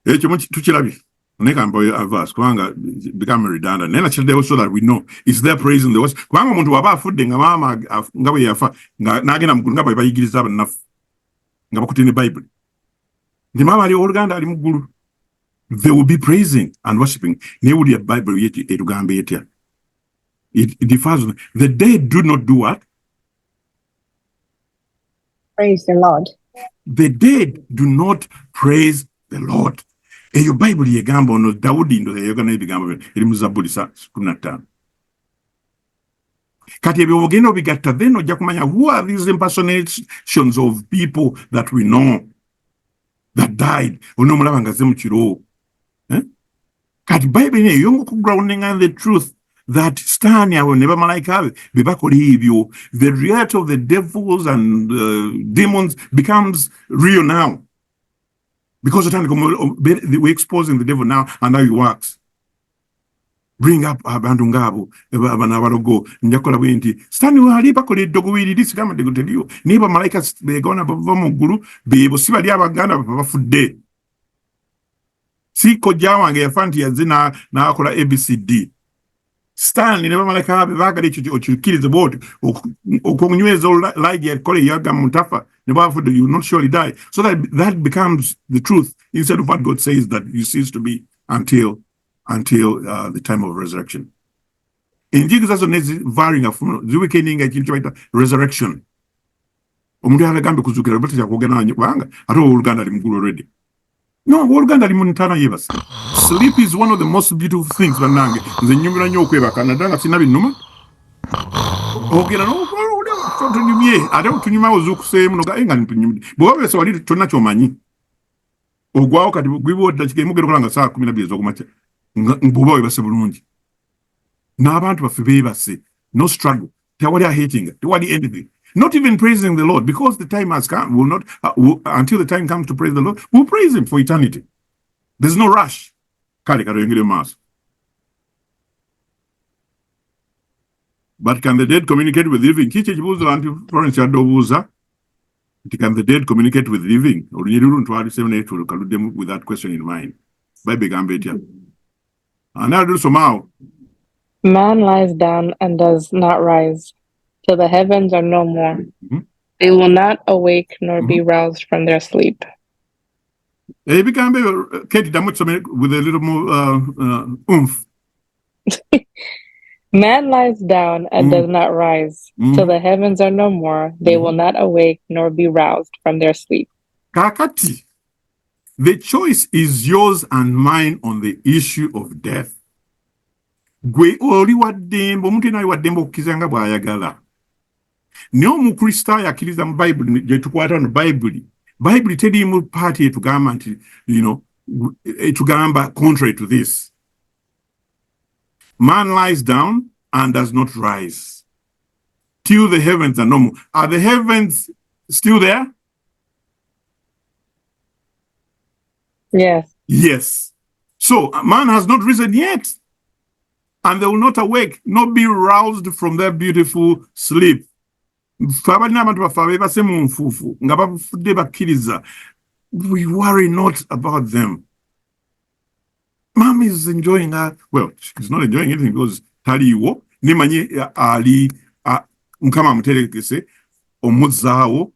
Ekyo tukirabye. Verse, become redundant. Nena children so that we know is there praising the words. Kwanga muntu waba afudde nga mama nga bwe yafa nagenda mugulu nga bayigiriza abanafu nga bakutine Bible. Ndi mama ali Oluganda ali mugulu. They will be praising and worshiping. Ne wuli Bible yeti etugambe etya. It differs. The dead do not do what? Praise the Lord. The dead do not praise the Lord. Eyo Bible yegamba ono Daudi ndo yegana ebigambo eri mu Zaburi 15. Kati ebyo ogenda obigatta then ojja kumanya who are these impersonations of people that we know that died. Ono mulaba nga ze mu kiro. Kati Bible ne yongo ku grounding on the truth that stand yawe ne bamalayika be bakola ebyo. The reality of the devils and demons becomes real now. Because we're exposing the devil now and how he works. Bring up abantu ngabo abana abalogo njakola bwenti stani wali bakole dogwiri disigama de gutelio niba malaika begona bava mu gulu bebo sibali abaganda bafudde siko jawange yafanti yazina na akola ABCD stani niba malaika bagale chukirize board okunyweza like yakole yaga mutafa niba afudde you not surely die, so that becomes the truth instead of what God says that you cease to be until the time of resurrection. In Jesus varying of the weekending at resurrection. Omundu agambe kuzukira bati yakogena wanga ato Uganda limugulu already. No, Uganda limuntana yebas. Sleep is one of the most beautiful things banange. Nze nyumira nyo kweba Canada na sina binuma. Ogera no tunyumye ate tunyuma ozukuseye muno ga enga ntunyumye. Bobe so wali tonna chomanyi. Ogwao kati gwibo dakike mugero kulanga saa 12 ezokumacha. Mbuba webase bulungi n'abantu baffe beebase, no struggle, tewali hating, tewali anything, not even praising the Lord, because the time has come. Will not until the time comes to praise the Lord, we'll praise him for eternity. There's no rush. Kale karoyengere maaso. But can the dead communicate with living? Kiche kibuzo anti Florence yadobuza. Can the dead communicate with living? Olunyiruru ntwali 78 kaludde with that question in mind. Bible gambe etya. And now do somehow. Man lies down and does not rise, till the heavens are no more. They will not awake nor be roused from their sleep. With a little more oomph. Man lies down and does not rise, till the heavens are no more. They will not awake nor be roused from their sleep. Kakati. The choice is yours and mine on the issue of death. Gwe oli waddembo omuntu naye waddembo okukizanga bw'ayagala. Naye omukristaayo yakiriza mu Bayibuli gye tukwata no Bayibuli teriimu paati etugamba nti etugamba contrary to this. Man lies down and does not rise till the heavens are no more. Are the heavens still there? Yes. Yes. So man has not risen yet, and they will not awake, not be roused from their beautiful sleep. We worry not about them. Mom is enjoying her. Well, she's not enjoying anything because taliwo nimanye ali mukama muterekese omuzaawo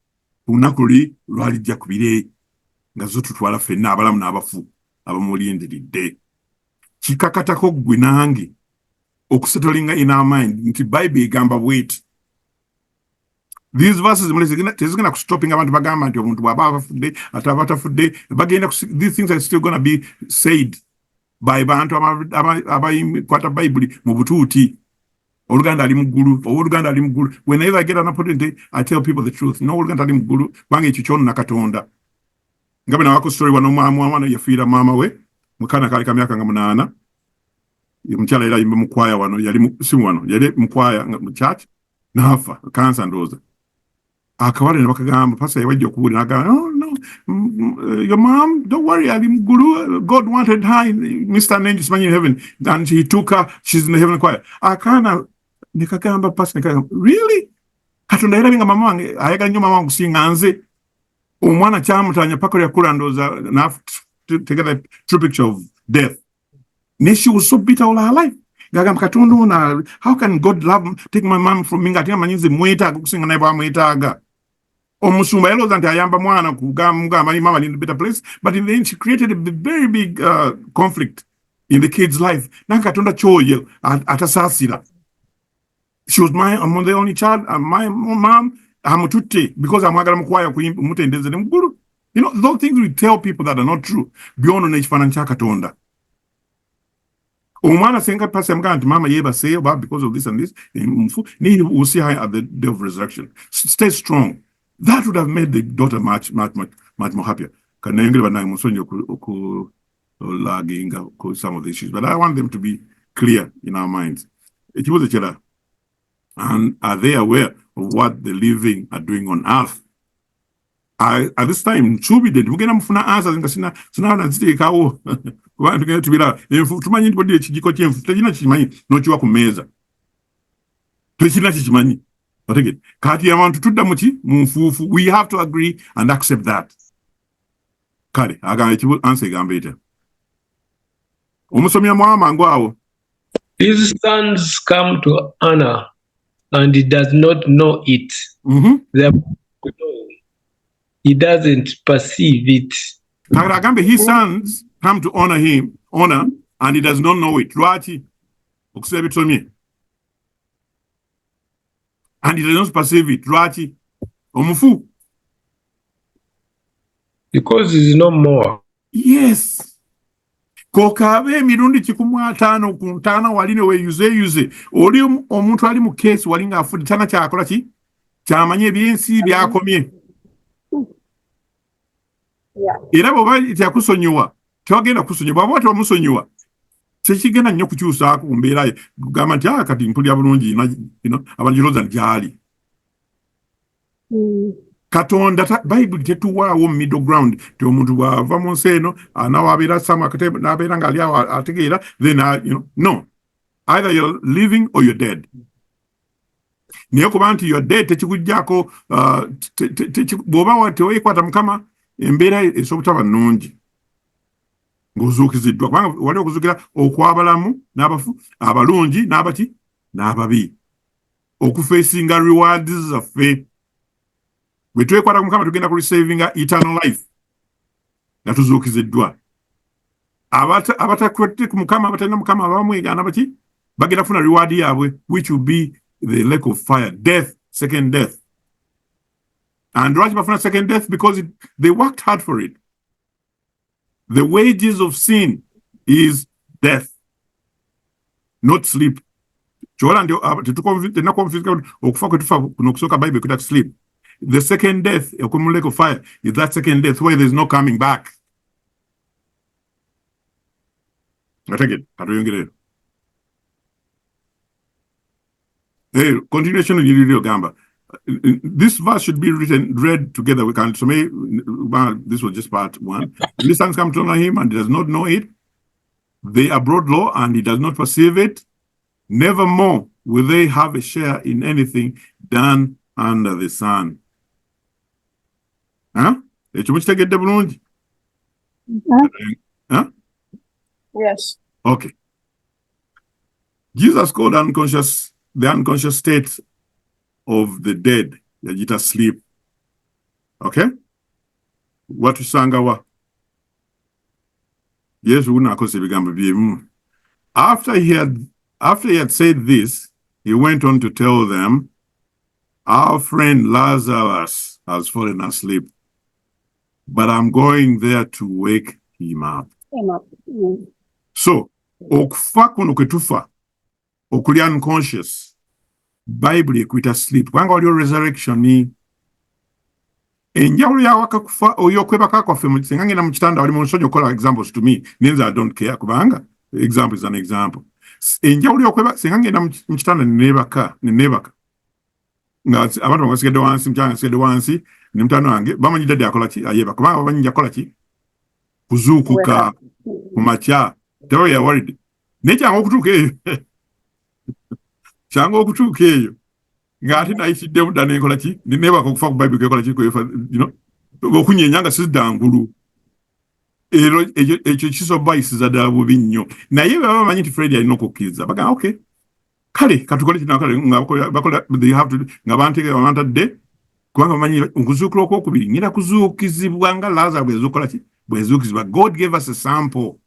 unakuli lwalijja kubire nga zo tutwala fenna abalamu n'abafu abamulindiridde. Kikakatako gwe nange okusettlinga in our mind nti Bible egamba bweti. These verses tezigenda kustopping abantu bagamba nti omuntu bw'aba abafudde ate abatafudde bagenda. These things are still going to be said by bantu abayikwata Bayibuli mu butuuti. Oluganda ali muggulu, Oluganda ali muggulu. Whenever I get an opportunity, I tell people the truth. No, Oluganda ali muggulu, bange ekyo kyonna Katonda. Ngabe na wako story wano mwana yafiira mama we, mukana kali ka myaka nga 8. Omukyala era yimbe mu kwaya wano, yali mu kwaya mu church, n'afa, cancer ndoza. Akawale ne bakagamba, pastor yawajja okubuulira n'agamba, oh no, your mom, don't worry, ali muggulu, God wanted her, Mr. and Angel Simanyi in heaven, and he took her, she's in the heaven choir. Akana, nekagamba, pastor, nekagamba, really? Katonda era binga mama wange, ayagala nnyo mama wange kusinga nze. Omwana kyamutanya paka yakula ndoza na together a true picture of death. She was so bitter all her life. Gagamba Katonda na, how can God love take my mom from me ngati amanyize mwetaaga kusinga naye bwamwetaaga. Omusumba yalooza nti ayamba mwana kugamba mama in a better place, but in the end she created a very big conflict in the kid's life. Na Katonda choyo atasaasira. She was I'm the only child, my mom amututte because amwagala mukwaya kumutendeze ne mugulu. You know, those things we tell people that are not true. Beyond n'ekifaananyi kya Katonda. Omwana senga pasi amugamba nti mama yebase because of this and this. We'll see her at the day of resurrection. Stay strong. That would have made the daughter much more happier. Kanengere banange musonyi lagging some of the issues, but I want them to be clear in our minds. Ekibuzo kirala. And are they aware of what the living are doing on earth? At this time, chubide mugenda mufuna answers nga sina naziteekawo kuba tugenda tubira enfu tumanyi nti bodi ekijiko ky'enfu tekina kikimanyi n'okiwa ku mmeeza tekina kikimanyi otegedde kati abantu tudda muki mu nfuufu. We have to agree and accept that. Kale agamba ekibu answer egamba etya omusomya mwamangu awo. His sons come to honor and he does not know it. He doesn't perceive it. His sons come to honor and he does not know it. Lwaki okusaba bitomye and he does not perceive it. Lwaki omufu because he is no more. Yes. Kokabe emirundi 15 ku 5 waline weyuze oli omuntu ali mu case walinga afudde tana kyakola ki kyamanye ebyensi byakomye. Era bw'oba tyakusonyiwa twagenda kusonyiwa bw'oba twamusonyiwa tekigenda nnyo kukyusaako ku mbeera ye gamba nti kati mpulira bulungi abanjiroza gyali. Katonda Bayibuli tetuwaawo middle ground ti omuntu bw'ava mu nsi eno anawabeera n'abeera ng'ali awo ategeera then no, either you're living or you're dead. Naye kuba nti you're dead tekikuggyako bw'oba teweekwata Mukama embeera esobutaba nnungi ng'ozuukiziddwa kubanga wali okuzuukira okw'abalamu n'abafu abalungi n'abaki n'ababi okufeesinga rewards zaffe. Bwe twekwata ku Mukama tugenda ku receiving eternal life nga tuzuukiziddwa. Abatakwate ku Mukama abatalina Mukama abamwegaana baki bagenda kufuna reward yaabwe which will be the lake of fire, death, second death. And lwaki bafuna second death? Because they worked hard for it. The wages of sin is death, not sleep. Chola ndio tenakonfuse okufa kwetufa kuno kusooka Bible kuta sleep. The second death, okum lake of fire, is that second death where there's no coming back. I take it. Hey, continuation of Yiri Gamba. This verse should be read together. We can this was just part 1. These sons come to honor him and he does not know it. They are brought low and he does not perceive it. Nevermore will they have a share in anything done under the sun. Huh? Huh? Yes. Okay. Jesus called the unconscious state of the dead, yagita sleep. Okay? What usanga wa? Yes, unakose bigambo byemu. After he had said this, he went on to tell them, our friend Lazarus has fallen asleep, but I'm going there to wake him up. So, okufa kuno kwetufa, okuli unconscious, Bible ekwita sleep. Kubanga waliwo resurrection ni enjawulo yawaka kufa oyo okwebaka kwaffe singa ngenda mu kitanda wali mu nsonyi okola examples to me means I don't care kubanga example is an example. Enjawulo y'okwebaka singa ngenda mu kitanda nenebaka nga abantu basigadde wansi mkyanga asigadde wansi ne mutano wange bamanyi dadde akola ki ayeba kubanga bamanyi akola ki kuzuukuka ku makya tewe ya worried nekyanga okutuuka eyo kyanga okutuuka eyo ng'ate nayitiddemu ddala nenkola ki nenebaka okufa ku Bible kekola ki okunyenya nga siddangulu ekyo kisobayisiza ddala bubi nnyo naye baba bamanyi nti Fred alina okukkiriza bagamba okay kale katukole kino kale nga bantadde kubanga bamanyi okuzuukira okwokubiri ngenda kuzuukizibwa nga Lazaro bwezuukola ki bwezuukizibwa. God gave us a sample.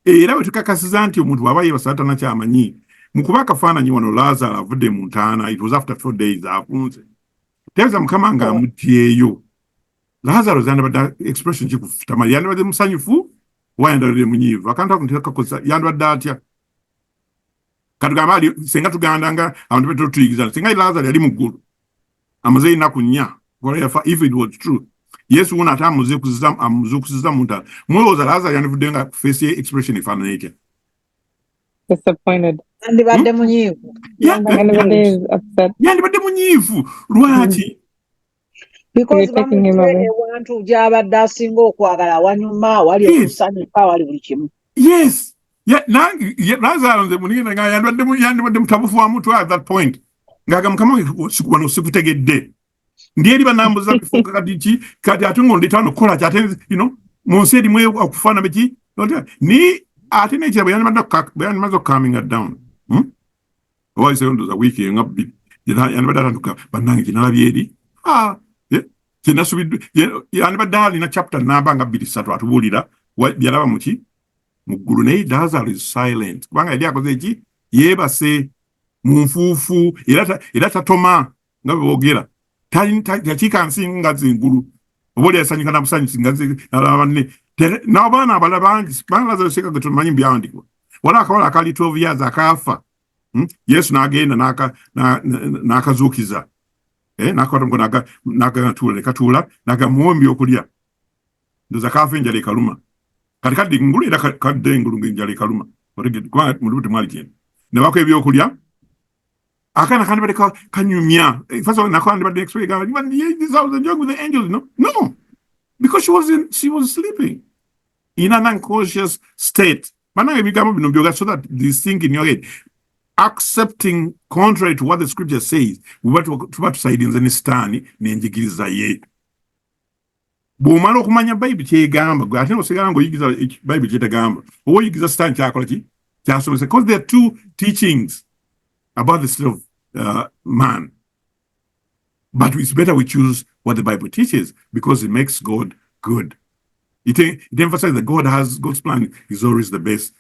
Era bwe tukakasiza nti omuntu bw'aba yeebasa atana kyamanyi mu kuba akafaananyi wano Lazaro avudde mu ntaana, it was after 4 days afunze. Teeza Mukama nga amutyeyo. Lazaro yandibadde expression kikufutamali yandibadde musanyufu wa yandibadde munyiivu akantu ako ntikakosa yandibadde atya. Katugamba senga tuganda nga abantu beto tuyigiza senga Lazaro yali mu ggulu amaze ennaku 4 if it was true. Yesu wona amuzuukusiza mu ntaana mulowooza Lazaro yandivudde nga face ye expression efaanana etya? Disappointed. Yandibadde munyiivu. Yandibadde munyiivu. Lwaki? because bamutwe ewantu gy'abadde asinga okwagala wanyuma wali okusanyuka wali buli kimu. Yes. Yeah, Lazaro nze munigenda nga yandibadde mutabufu wa mutwe at that point. Ngaga mukama sikuwano sikutegedde. Ndieri banambuza kifuka kati atungo nditano kola kyate you know munsi edimwe okufana beki ni ate nekira byandimaze calming it down. Owa ise ndoza wiki ngabbi yandibadde atanduka bannange kinalabye eri kinasubidde yandibadde alina chapter namba nga 2 atubulira byalaba muki muggulu naye Lazaro is silent kubanga yali akoze eki yebase munfuufu era tatoma nga boogera takiika nsi nga zingulu oboli yasanyuka nabusanyusi nga banne n'abaana abala bangi Lazaro seka ge tumanyi byawandikibwa wala akawala akali 12 years akaafa Yesu n'agenda n'akazuukiza n'akwata n'agatula nekatula n'agamuwombi okulya ndoza kaafa enjala ekaluma kati kadde ngulu era kadde engulu ng'enjala ekaluma kubanga mu lubuto mwali kyenda ne bako ebyokulya akana kandi bade kanyumya first of all nakandi bade explain this was enjoying with the angels no because she was sleeping in an unconscious state mananga bigambo bino byoga so that this thing in your head accepting contrary to what the scripture says tuba tusaidinze ne sitaani n'enjigiriza ye bw'omala okumanya bayibuli kyegamba gwe ate nosigala ng'oyigiza bayibuli kyetagamba oba oyigiza sitaani kyakola ki kyasomesa because there are two teachings about the state of man. But it's better we choose what the Bible teaches because it makes God good. It emphasizes that God's plan is always the best.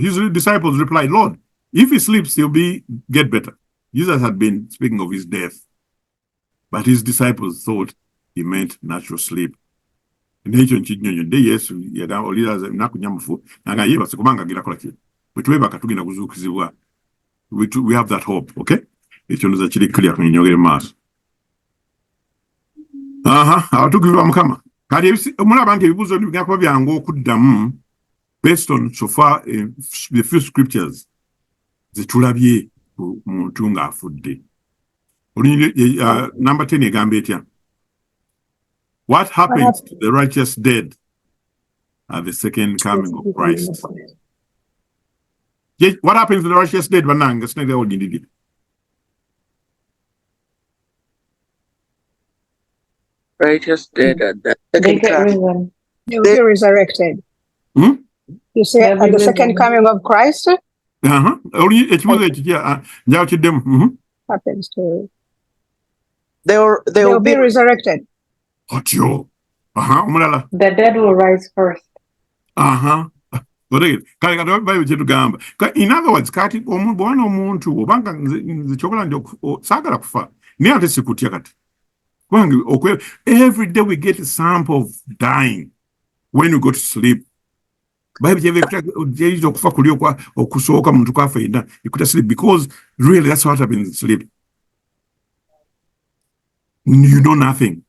His disciples replied, Lord, if he sleeps, he'll get better. Jesus had been speaking of his death, but his disciples thought he meant natural sleep. N'ekyo nkinyonyo nde Yesu olira nakunyamufu nanga yebase kubanga agira kola ki bwetwebaka tugenda kuzuukizibwa we have that hope. Okay, ekyo ndoza kiri clear kunyonyogere maaso abatukuvu Mukama kati omulaba nti ebibuuzo bigenda kuba byangu okuddamu based on so far the few scriptures zetulabye muntu ng'afudde. Number 10 egamba etya? What happens to the righteous dead at the second coming of Christ? What happens to the righteous dead? Righteous dead at the second coming. They will be resurrected. You say at the second coming of Christ? Happens to they will be resurrected. The dead will rise first. In other words, kati bwana omuntu obanga nze kyokola ndio sagala kufa naye ate sikutya kati every day we get a sample of dying when we go to sleep. Bible jeje okufa kuli okusooka muntu kafa ina ikuta sleep because really that's what happens in sleep. You know nothing.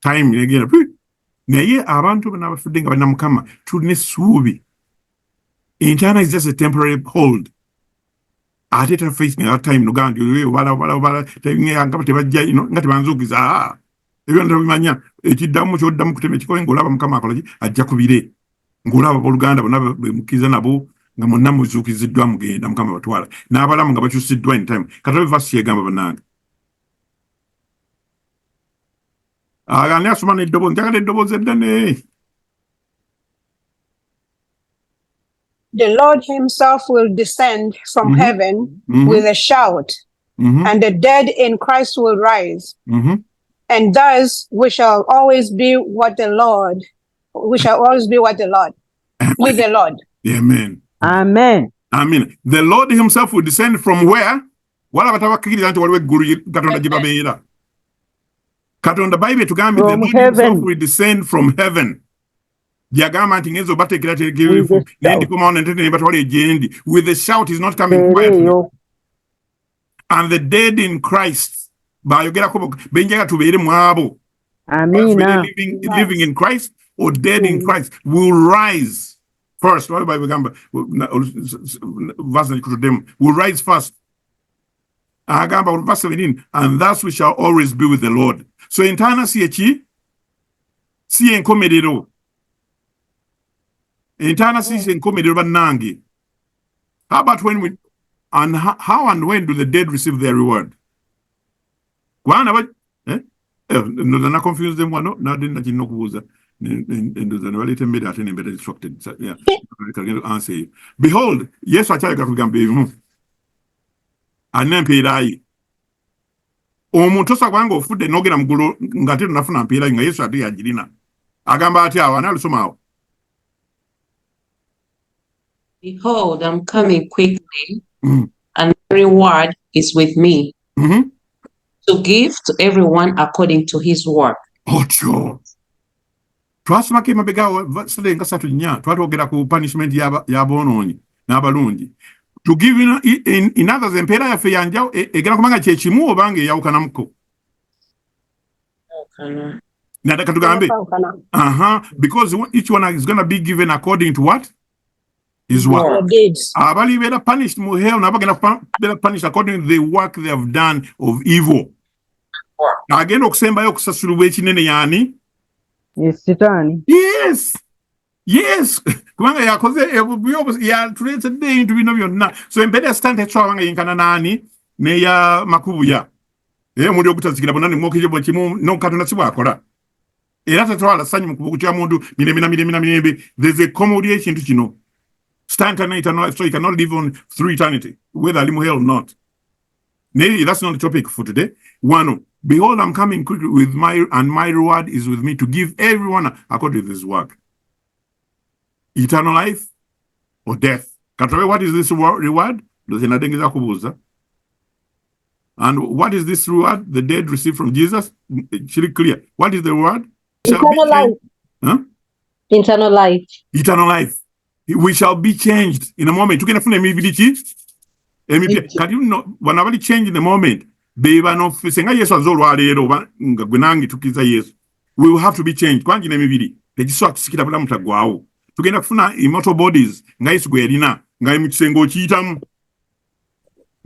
Time again. Naye abantu banabafudde nga balina Mukama tulina essuubi. Eternal is just a temporary hold. Ate ta face nga time nogandi wala tebanga tebajja nga tebanzuukiza ebyo ndabimanya ekiddamu kyoddamu kutema ekikola ng'olaba Mukama akola ki ajja kubire ng'olaba abooluganda bonna bemukkiriza nabo nga mwonna muzuukiziddwa mugenda Mukama batwala n'abalamu nga bakyusiddwa in time katabe verse yegamba bannange agane asoma n'eddoboozi njagala eddoboozi eddene. The Lord himself will descend from heaven with a shout, and the dead in Christ will rise. And thus we shall always be with the Lord. With the Lord. Amen. Amen. Amen. The Lord himself will descend from where? Wala batabakkiriza nti waliwo eggulu Katonda gye babeera. Katonda Bible tugambye the Lord himself will descend from heaven. Yagamba nti ngezo batekera tegerifu nendi komona ntene batwale ejendi with the shout is not coming quietly. And the dead in Christ bayogera ko benjaga tubeere mwabo. Amina. Living in Christ or dead in Christ will rise first. What Bible gamba verse will rise first. agamba verse 17, and thus we shall always be with the Lord. So entaana si eki si enkomerero. Entaana si enkomerero bannange. How about when we and how and when do the dead receive their reward? Kwana ba no na confuse them one no didn't know kubuza ndoza ne balete mbeda ate mbeda instructed. Yeah, I can answer you. Behold, yes achaye kakugamba ebimu. Anempeerayi. Omuntu sakwanga ofudde nogera mugulu ngate tunafuna mpeerayi nga Yesu ate yagirina. Agamba ati awo analusomawo. Behold, I'm coming quickly, and my reward is with me, to give to everyone according to his work. Ocho. Twasomako emabega Sunday nga 3 twatwogera ku punishment y'aboonoonyi n'abalungi. To give in others empeera yaffe yanjawo egera kumanga kyekimu oba ng'eyawukanamuko. Nataka tugambe. Because each one is going to be given according to what? His work. Abali bera punished mu hell nabo gonna punished according to the work they have done of evil. Agenda okusembayo okusasulibwa ekinene yani? Yes, Sitani. Yes. Yes. Kubanga yakoze ya created day into bino byonna. So embeera stand etwabanga yinkana nani ne ya makubuya. Muri okutazikira bonani mwokeje bwe kimu no Katonda sibwakola. Era tatwala sanyu mu kubuku kya mundu mirembe. There's a comedy ekintu kino. Stand eternal life, so you cannot live on through eternity, whether live hell or not. Maybe that's not the topic for today. One, behold, I'm coming quickly with my reward is with me to give everyone according to his work. Eternal life or death. What is this reward? And what is this reward the dead receive from Jesus? It's really clear. What is the reward? Eternal life. Huh? Eternal life. Eternal life. We shall be changed in a moment. You can have emibiriki. Can you know when I change in a moment? Beba no senga Yesu azolwa lero nga gwenangi tukiza Yesu. We will have to be changed. Kwangi ne mibiri. Tejiso akusikira bula mutagwawo. Tugenda kufuna immortal bodies nga Yesu gwe yalina nga emukisengo kiyitamu.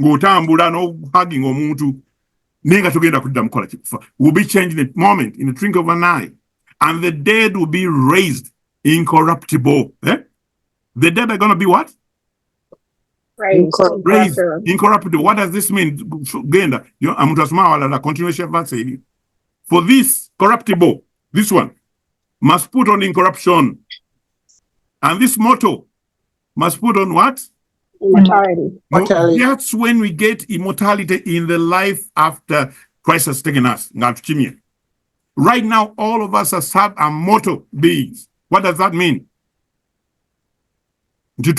Ng'otambula no hugging omuntu. Nenga tugenda kudda mukola kifa. We'll be changed in a moment, in a twinkle of an eye. And the dead will be raised incorruptible. The dead are going to be what? Raised. Incorruptible. What does this mean? Genda. Continuation verse. For this corruptible, this one, must put on incorruption. And this mortal must put on what? Immortality. That's when we get immortality in the life after Christ has taken us. Right now, all of us are mortal beings. What does that mean? We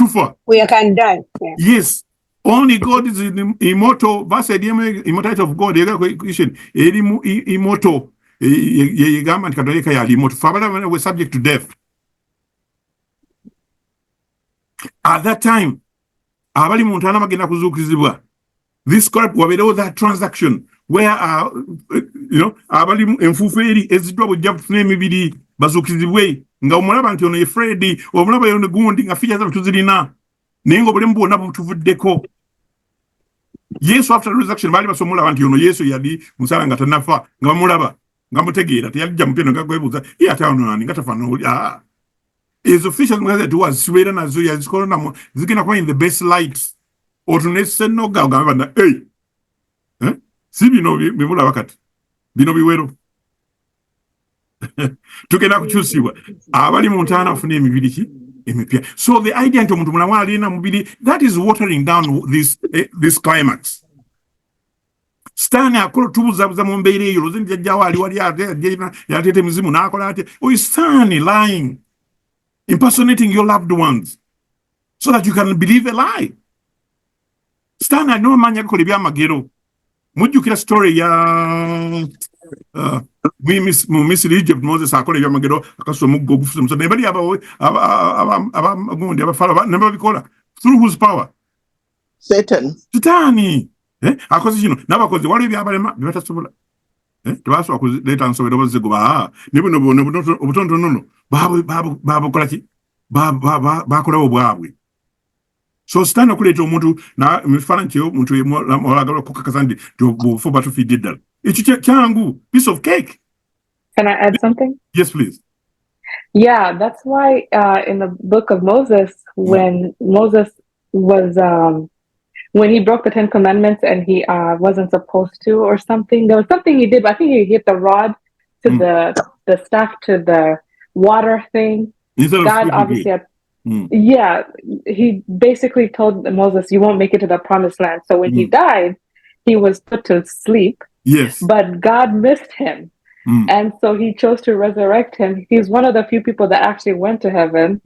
can die. Yeah. Yes. Only God is immortal. Verse immortality of God. Immortal. We're subject to death. At that time, this corrupt that transaction where nga omulaba nti ono ye Freddy omulaba yono gundi nga features of tuzirina nengo bule mbona butuvuddeko. Yesu after resurrection bali basomula nti ono Yesu yali musala nga tanafa nga bamulaba nga mutegeera teyajja mpeno nga gwebuza ye ataano nani nga tafano is official nga that was swear na zo yazikola na zikina kwa in the best light otunese no ga gamba na si bino bimulaba kati bino biwero. Tugenda kukyusibwa abali mu ntaana afuna emibiri ki emipya. So the idea nti omuntu mulamu alina mubiri, that is watering down this climax. Stani akola tubuzabuza mu mbeera eyo lozi njajjawo ali wali yatete mizimu n'akola ate Stani lying, impersonating your loved ones so that you can believe a lie. Stani alina amaanyi agakola ebyamagero. Mujjukira story ya mu Misiri Egypt Moses akola ebyamagero akasusa omuggo ogufusa musana nebali abagundi abafala nebabikola through whose power? Sitani. Akoze kino n'abakozi waliwo ebyabalema byebatasobola tebasobola kuleeta nsobera obazigoba obutontonono babukola ki bakolawo bwabwe. So stand okuleta omuntu na mfana nti omuntu olagala kukakazandi before battlefield did that. Ekyo kyangu piece of cake. Can I add something? Yes, please. Yeah, that's why in the book of Moses, when Moses was when he broke the 10 commandments and he wasn't supposed to or something, there was something he did, but I think he hit the rod to the staff to the water thing. God obviously had, yeah, he basically told Moses, you won't make it to the promised land. So when he died, he was put to sleep. Yes. But God missed him. And so he chose to resurrect him. He's one of the few people that actually went to heaven.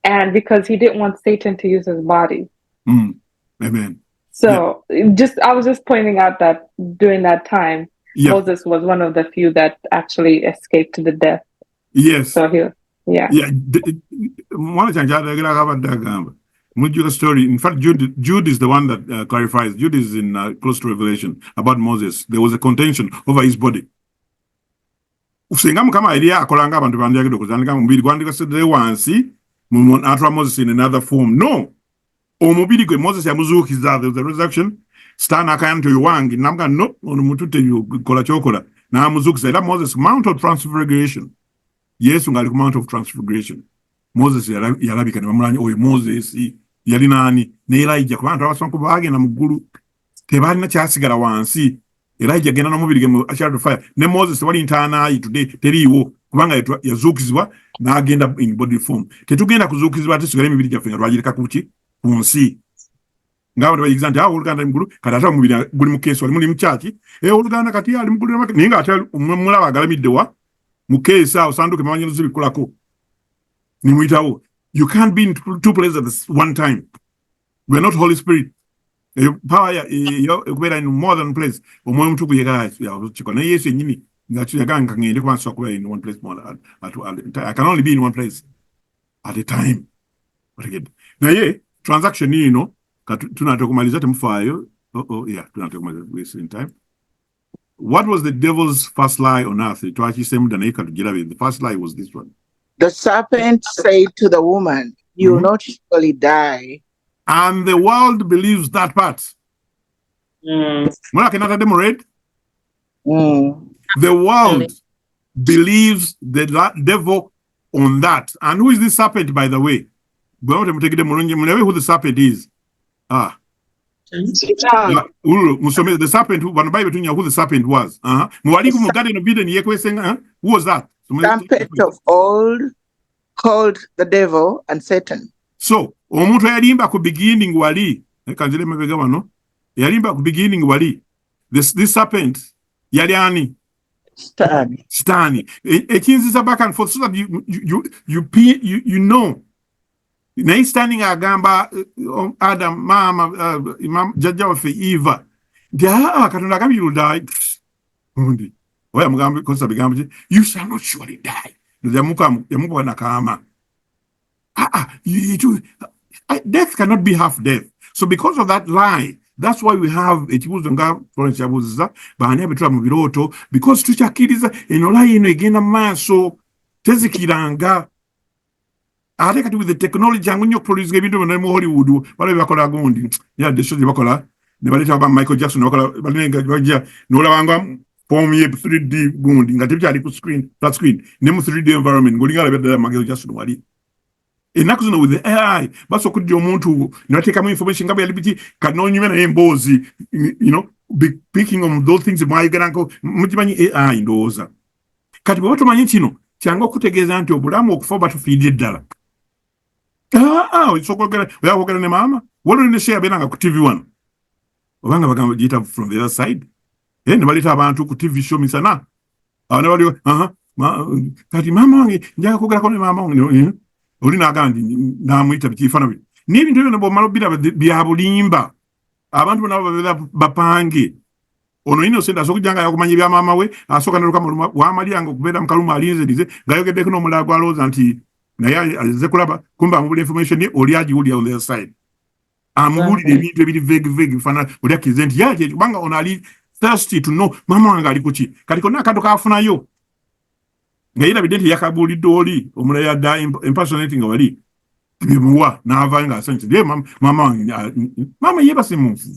And because he didn't want Satan to use his body. Amen. So I was just pointing out that during that time, Moses was one of the few that actually escaped to the death. Yes. So one story. In fact, Jude is the one that clarifies. Jude is in close to Revelation about Moses. There was a contention over his body. Kama idea akolanga abantu bandiyage dokuzandika mubiri gwandika sedde wansi atra Moses in another form. No. Omubiri gwe Moses yamuzuukiza, there was a resurrection. Stana akayanto yuwangi namga no onumutute yu kola chokola na amuzuukiza era Moses Mount of Transfiguration. Yesu ngali ku Mount of Transfiguration. Moses yalabika ne bamulanyi oyo Moses yali nani ne Elijah kubantu abasoma ku baage na mugulu tebalina kyasigala wansi. Elijah genda nomubiri ge a chariot of fire. Ne Moses wali ntana today teriwo kubanga yazuukizibwa n'agenda in body form. Tetugenda kuzuukizibwa ate sigala emibiri gyaffe nga lwagireka kuki kunsi. Ngawo bayigiza oluganda mugulu kadata omubiri guli mu keso ali mu church oluganda kati ali mugulu ninga ate mulaba agalamidde wa mu keesa osanduke mamanyi zibikolako ni muitawo. You can't be in two places at one time. We're not Holy Spirit. Power in more than place. Omoyo mtuku yega chikona Yesu nyini ngati yaganga ngende kwanso kuba in one place more. I can only be in one place at a time. Na transaction tunatokumaliza temufayo. Tunatokumaliza in time. What was the devil's first lie on earth? The first lie was this one. The serpent said to the woman, you will not surely die. And the world believes that part. The world believes the devil on that. And who is this serpent, by the way? Who the serpent is? The serpent who the serpent was. Who was that? Serpent of old, called the devil and Satan. So, omuntu yalimba ku beginning wali, kanjile mabega wano, yalimba ku beginning wali. This serpent yali ani? Stani. Ekinziza back and forth so that you know. Na standing agamba Adam, mama, jajja wafe Eva. Katonda kambi will die. Oya mugambi kosa bigambi, you shall not surely die. Yamuka nakama. Death cannot be half death. So because of that lie, that's why we have because tuchakiriza enola ino egenda maaso tezikiranga ate kati with the technology angunyo produce ebintu mu Hollywood bale bakola gundi the show bakola ne baleta ba Michael Jackson bakola balenga bajja nola wanga form 3D gundi ngati byali ku screen flat screen ne mu 3D environment ngolingala bedda Michael Jackson wali enakuzo with the AI baso kuddi omuntu nateka mu information ngaba yali biti kanonyume na embozi picking on those things my ganako mujimanyi AI ndoza kati bwe tumanyi kino kyanga okutegeeza nti obulamu okufa batufidde ddala oyakogera ne maama waliwo ne share benanga ku TV1 obanga bagamba giyita from the other side ne baleta abantu ku TV show misana ne baliwo kati maama wange njaga kogerako ne maama wange olina agandi namuyita bikifana bino n'ebintu ebyo bw'omala obbira bya bulimba abantu bonna bapange ono Innocent asooka kujjanga yakumanya ebya maama we asooka n'olukama wamalianga okubeera mukaluma alinzirize ng'ayogeddeko n'omulala gwalowooza nti naye azze kulaba kumbe amubula information ye oli agiwulira on the other side amubulira ebintu ebiri vague bifaanana oli akkirize nti yaki kubanga ono ali thirsty to know maama wange ali kuki kati konna akantu kaafunayo nga yerabidde nti yakabulidde oli omulala yadda impersonating nga wali bimuwa n'avanga asante mama yebase munfu.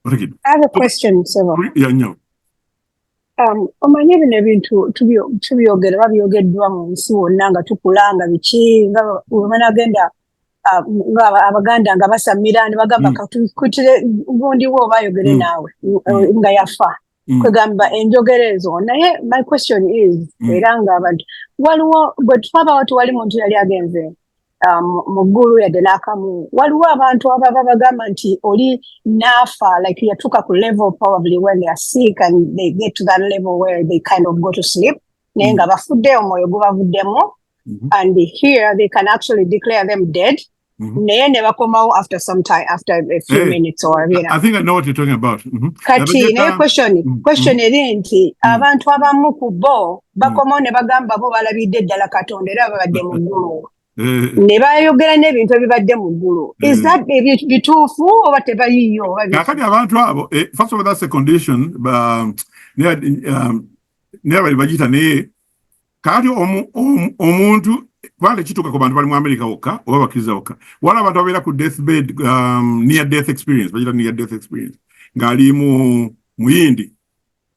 I have a question, Seven. Yeah, no. Omanye bino ebintu tubyogera babyogeddwa mu nsi wonna nga tukulanga biki nga webanagenda nga Abaganda nga basamira ne bagamba kutire gundi wo bayogere naawe nga yafa kwegamba enjogera ezo naye my question is era nga abantu waliwo bwe twaba watu wali muntu yali agenze mu ggulu yadde n'akamu waliwo abantu ababa bagamba nti oli nafa like yatuuka ku level probably when they are sick and they get to that level where they kind of go to sleep naye nga bafudde omwoyo gubavuddemu and here they can actually declare them dead naye ne bakomawo after some time after a few minutes or you know. I think I know what you're talking about. Kati naye question eri nti abantu abamu ku bo bakomawo ne bagamba bo balabidde ddala Katonda era babadde mu ggulu ne bayogera n'ebintu ebibadde mu ggulu. Is that bituufu oba tebayiyo? Kakati abantu abo first of all that's a condition never bagita naye kati omuntu kwale kituka ku bantu bali mu America wokka oba bakiriza wokka wala abantu abeera ku deathbed near death experience bagita near death experience ngali mu muyindi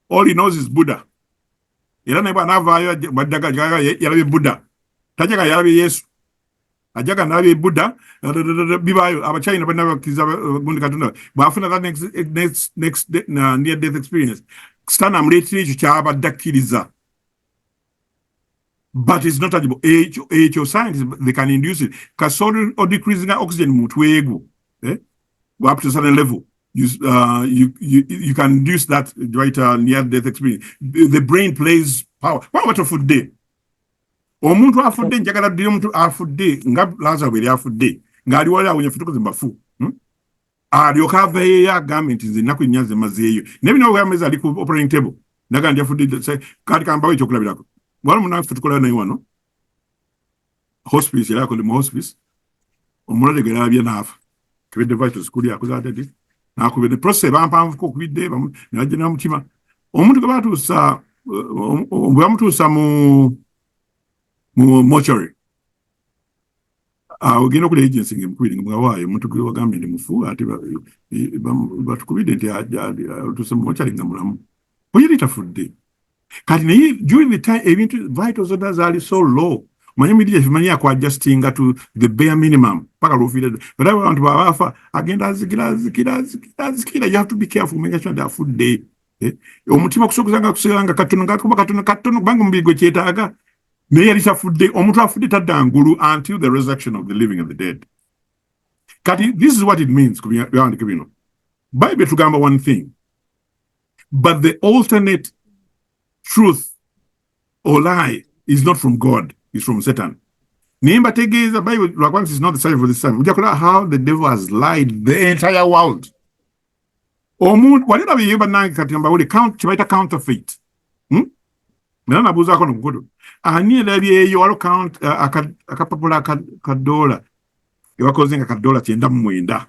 all he knows is Buddha era naye bw'anaavaayo baddaga yalabye Buddha tajaga yalabye Yesu ajaga nalabye Buddha bibaayo abachina bana bakiriza gundi Katonda bwafuna that next near death experience stana amletire ekyo kyabaddakkiriza. But it's not tangible. Age science, they can induce it. Kasoro or decreasing oxygen mutwegu, up to a certain level. You can induce that right near death experience. The brain plays power. What a food day? Omuntu afude njagala dira omuntu afude nga laza bwe afude ngali wala wenye fituko zimbafu. Alyoka ave ya garment zinaku nyaze mazeyo. Nebino we ameza ali ku operating table. Naga ndi afude say kati kamba we chokola bilako. Wala muna fitukola na iwano hospice yako limu hospice omulade gerabye nafa kibede vital school yakuza dadi na kubede process bampanvu ko kubide naje na mutima omuntu kabatusa bwamutusa mu mortuary ogino kule agency ngimkwiri ngwawayo omuntu gwe wagambe ndi mufu ati batukubide nti tusa mu mortuary ngamulamu oyirita fudde. During the time, vital orders are so low. My immediate money are adjusting to the bare minimum. But I want to offer again as killer. You have to be careful, make sure that food day. Omutima kusanga katunga bangu mbigo chetaga. May it a food day, omutra food dangulu until the resurrection of the living and the dead. This is what it means. Bible to gamba one thing. But the alternate truth or lie is not from God, it's from Satan. Nimba tegeza the Bible once is not the same for this time. How the devil has lied the entire world. Whatever we ever counterfeit. Nana buza kono gudu. Ani lebi yo walo count akapapula kadola. Iwa kozinga kadola tienda mwenda.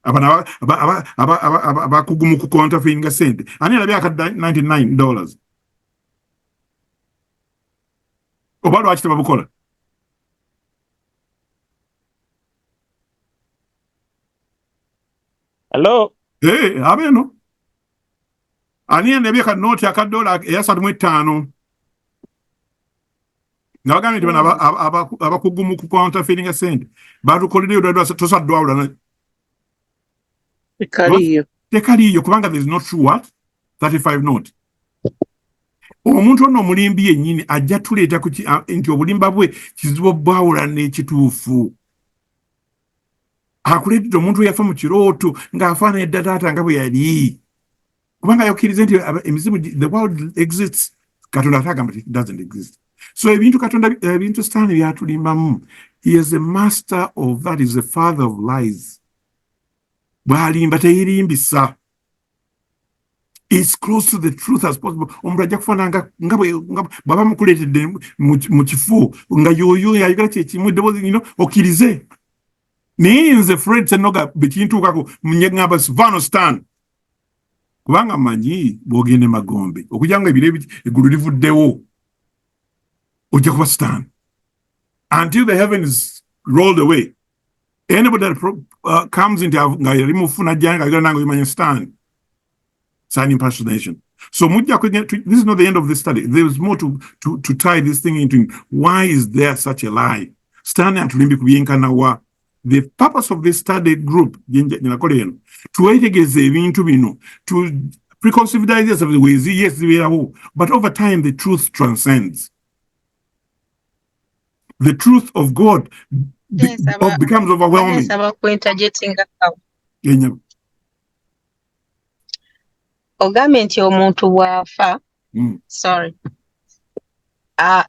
Aba kugumu ku counterfeit nga sente. Ani lebi $99. Obado wachite babukola. Hello. Hey, abeno. Ani lebi ka note ya $1 eyasatu mu 5. Nawagamye tibana aba kugumu ku counterfeit nga sente. Batu kolide odwa tosadwa ulana. Tekaliyo kubanga there is not true what 35 note. Omuntu ono mulimbi yennyini ajja tuleeta ku nti obulimba bwe kizibu bwawula n'ekituufu. Akuleetedde omuntu yafa mu kirooto ng'afaanana edda taata nga bwe yali. Kubanga yokkiriza nti emizimu the world exists. Katonda atagamba it doesn't exist. So ebintu Sitaani byatulimbamu. He is a master of that, is a father of lies. Bwalimba teyirimbisa. It's close to the truth as possible. Omuntu ajja kufaanana nga bw'aba mukuleetedde mu kifo nga yoyo yayogera kyekimu eddoboozi okkirize. Naye nze Fred Senoga bekintuukako ngamba Vano Stan. Kubanga mmanyi bw'ogenda Magombe okujja nga eggulu livuddewo ojja kuba Stan. Until the heavens rolled away. Anybody that comes into stand, sign impersonation. So this is not the end of the study. There is more to tie this thing into. Why is there such a lie? The purpose of this study group to preconceived ideas of the ways, yes, but over time the truth transcends. The truth of God becomes overwhelming. Ogambye nti omuntu bw'afa, sorry,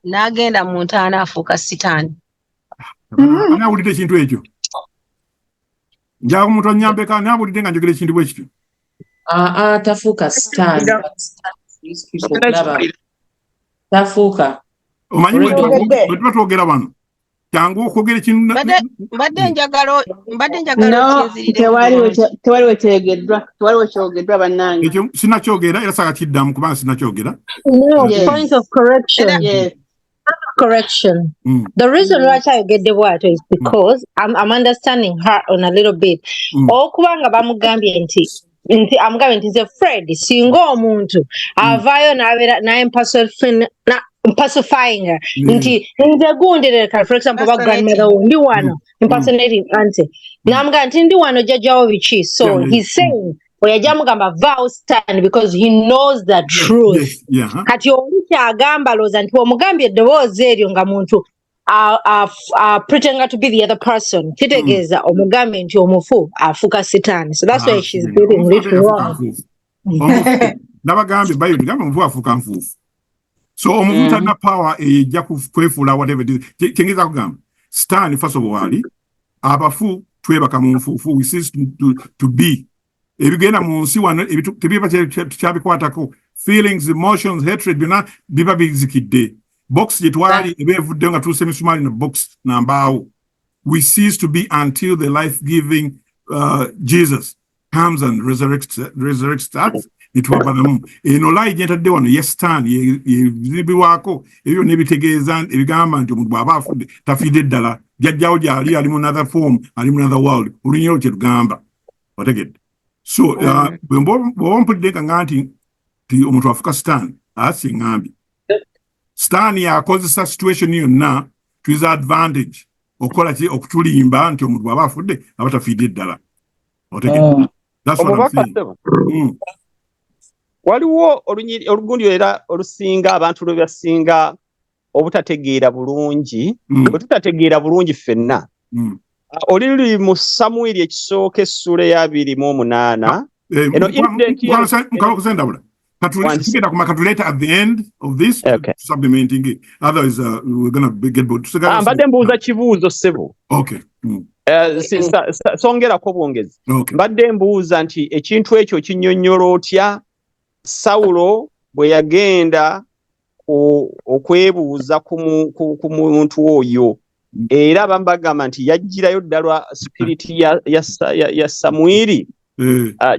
n'agenda mu ntaana afuuka sitaani. Anawulidde ekintu ekyo? Njaga omuntu annyambeko anawulidde nga njogera ekintu bwe kityo? Tafuuka sitaani. Tafuuka. Omanyi bwe tuba twogera wano kyangu okwogera ekintu. Mbadde njagala tewaliwo kyogeddwa bannange. Ekyo sinnakyogera era saaka kiddamu kubanga sinnakyogera. No, point of correction. Yes. Correction. The reason why I get the water is because I'm understanding her on a little bit. Okubanga bamugambye nti amugambye nti nze Fred singa omuntu avaayo pacifying her. Nti nze gundireka, for example, about grandmother ndi wano impersonating auntie. Namugamba nti ndi wano jjajjawo biki. So he's saying oyajamugamba vow stand because he knows the truth. Kati oli kyagamba looza nti omugambye eddoboozi eryo nga muntu pretending to be the other person. Kitegeeza omugambye nti omufu afuuka sitaani. So that's why she's getting it wrong. Nabagambye Bayibuli gamba omufu afuuka nfuufu. So omuntu talina power ejja kwefuula whatever it is. Kyengeza kugamba stand first of all abafu twebaka mu nfuufu, we cease to be. Ebigenda mu nsi wano tebiba tukyabikwatako. Feelings, emotions, hatred byonna biba bizikidde. Box gye twali eba evuddeyo nga tuuse emisumaali na box nambaawo. We cease to be until the life-giving Jesus comes and resurrects us. Nitwabalamu. Eno layi gye ntadde wano yesitaani yezibibwako ebyo nebitegeeza ebigamba nti omuntu bw'aba afudde tafiidde ddala. Jjajjawo gy'ali ali mu another form, ali mu another world. Olunyiro kye tugamba. Otegedde. So bw'oba mpulidde nga nti omuntu afuka sitaani asi ngambye. Sitaani yakozesa situation yonna to his advantage okukola ki okutulimba nti omuntu bw'aba afudde aba tafiidde ddala. Otegedde. That's what I'm saying. Waliwo olugundi era olusinga abantu lwe basinga obutategeera bulungi, bwe tutategeera bulungi ffenna. Oluli mu Samwiri ekisooka essula ya 28. Tugenda kumakatuleta at the end of this supplementing it. Otherwise we're going to get bored. Mbadde mbuuza kibuuzo ssebo. Okay. Songerako bwongezi. Mbadde mbuuza nti ekintu ekyo kinnyonnyola otya Sawulo bwe yagenda okwebuuza ku muntu oyo era bambagamba nti yajjirayo ddala spiriti ya Samwiri.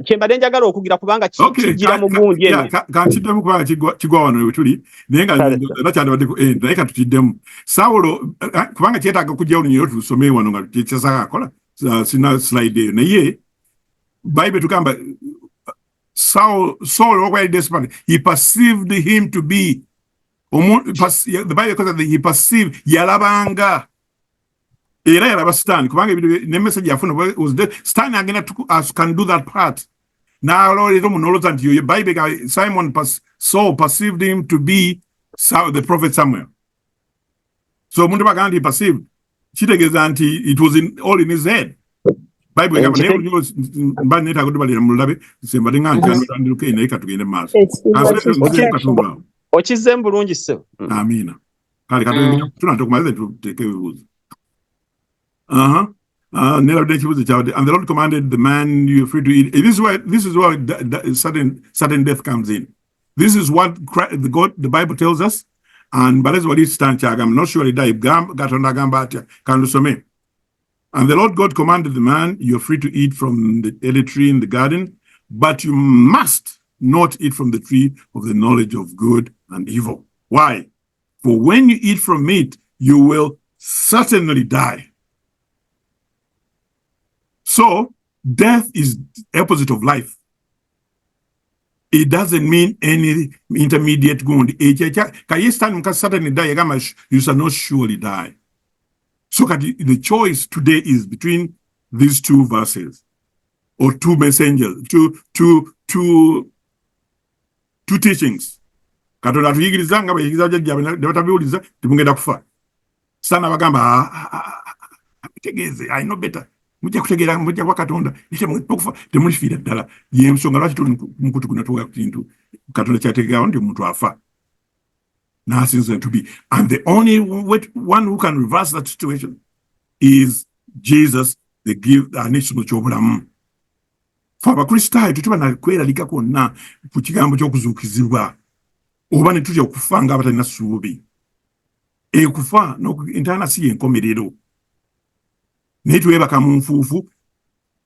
Kyembadde njagala okugira kubanga kijjira mu gundi eno. Kankiddemu kubanga kigwa wano we tuli naye nga nakyandibadde ku end naye katukiddemu. Sawulo kubanga kyetaaga okujjawo olunyiro tulusome wano nga kyekyasaka akola sina slide eyo naye Bible tugamba Saul, what were desperate? He perceived him to be. The Bible calls it he perceived Yalabanga. Era Yalabastan. Kubanga the message was there. Stan again can do that part. Now, Lord, your Bible, Saul perceived him to be the prophet Samuel. So Mundabagandi perceived. It was all in his head. Bible baneta kudubalira mulabe semba nganja nduke inaika tugende maaso okize mbulungi ssebo. Amina kale katugenda tunataka kumaliza tuteke ebibuuzo. Nela ekibuuzo kyawe. And the Lord commanded the man, you are free to eat. This is where sudden death comes in. This is what the Bible tells us. And but as what it stands, I'm not sure he died. Gatonda gamba atya kandusome. And the Lord God commanded the man, you are free to eat from the any tree in the garden, but you must not eat from the tree of the knowledge of good and evil. Why? For when you eat from it, you will certainly die. So death is opposite of life. It doesn't mean any intermediate ground. You shall not surely die. So the choice today is between these two verses, or two messengers, two teachings. Katonda tuyigiriza nga bayigiriza jjajjabwe ne batabiwuliza temugenda kufa. Sana bagamba tegeze I know better. Mujja kutegeera mujja kwa Katonda kufa temulifiira ddala. Y'ensonga lwaki tuli mukutu kunatuuka ku kintu Katonda kyategeerawo nti omuntu afa. Nothing to be. And the only one who can reverse that situation is Jesus, the gift n'ekisomo ky'obulamu. Fe Abakristaayo tetuba na kweralika kwonna ku kigambo ky'okuzuukizibwa. Oba ne tutya okufa ng'abatalina ssuubi. Ekufa entaana si y'enkomerero. Naye twebaka mu nfuufu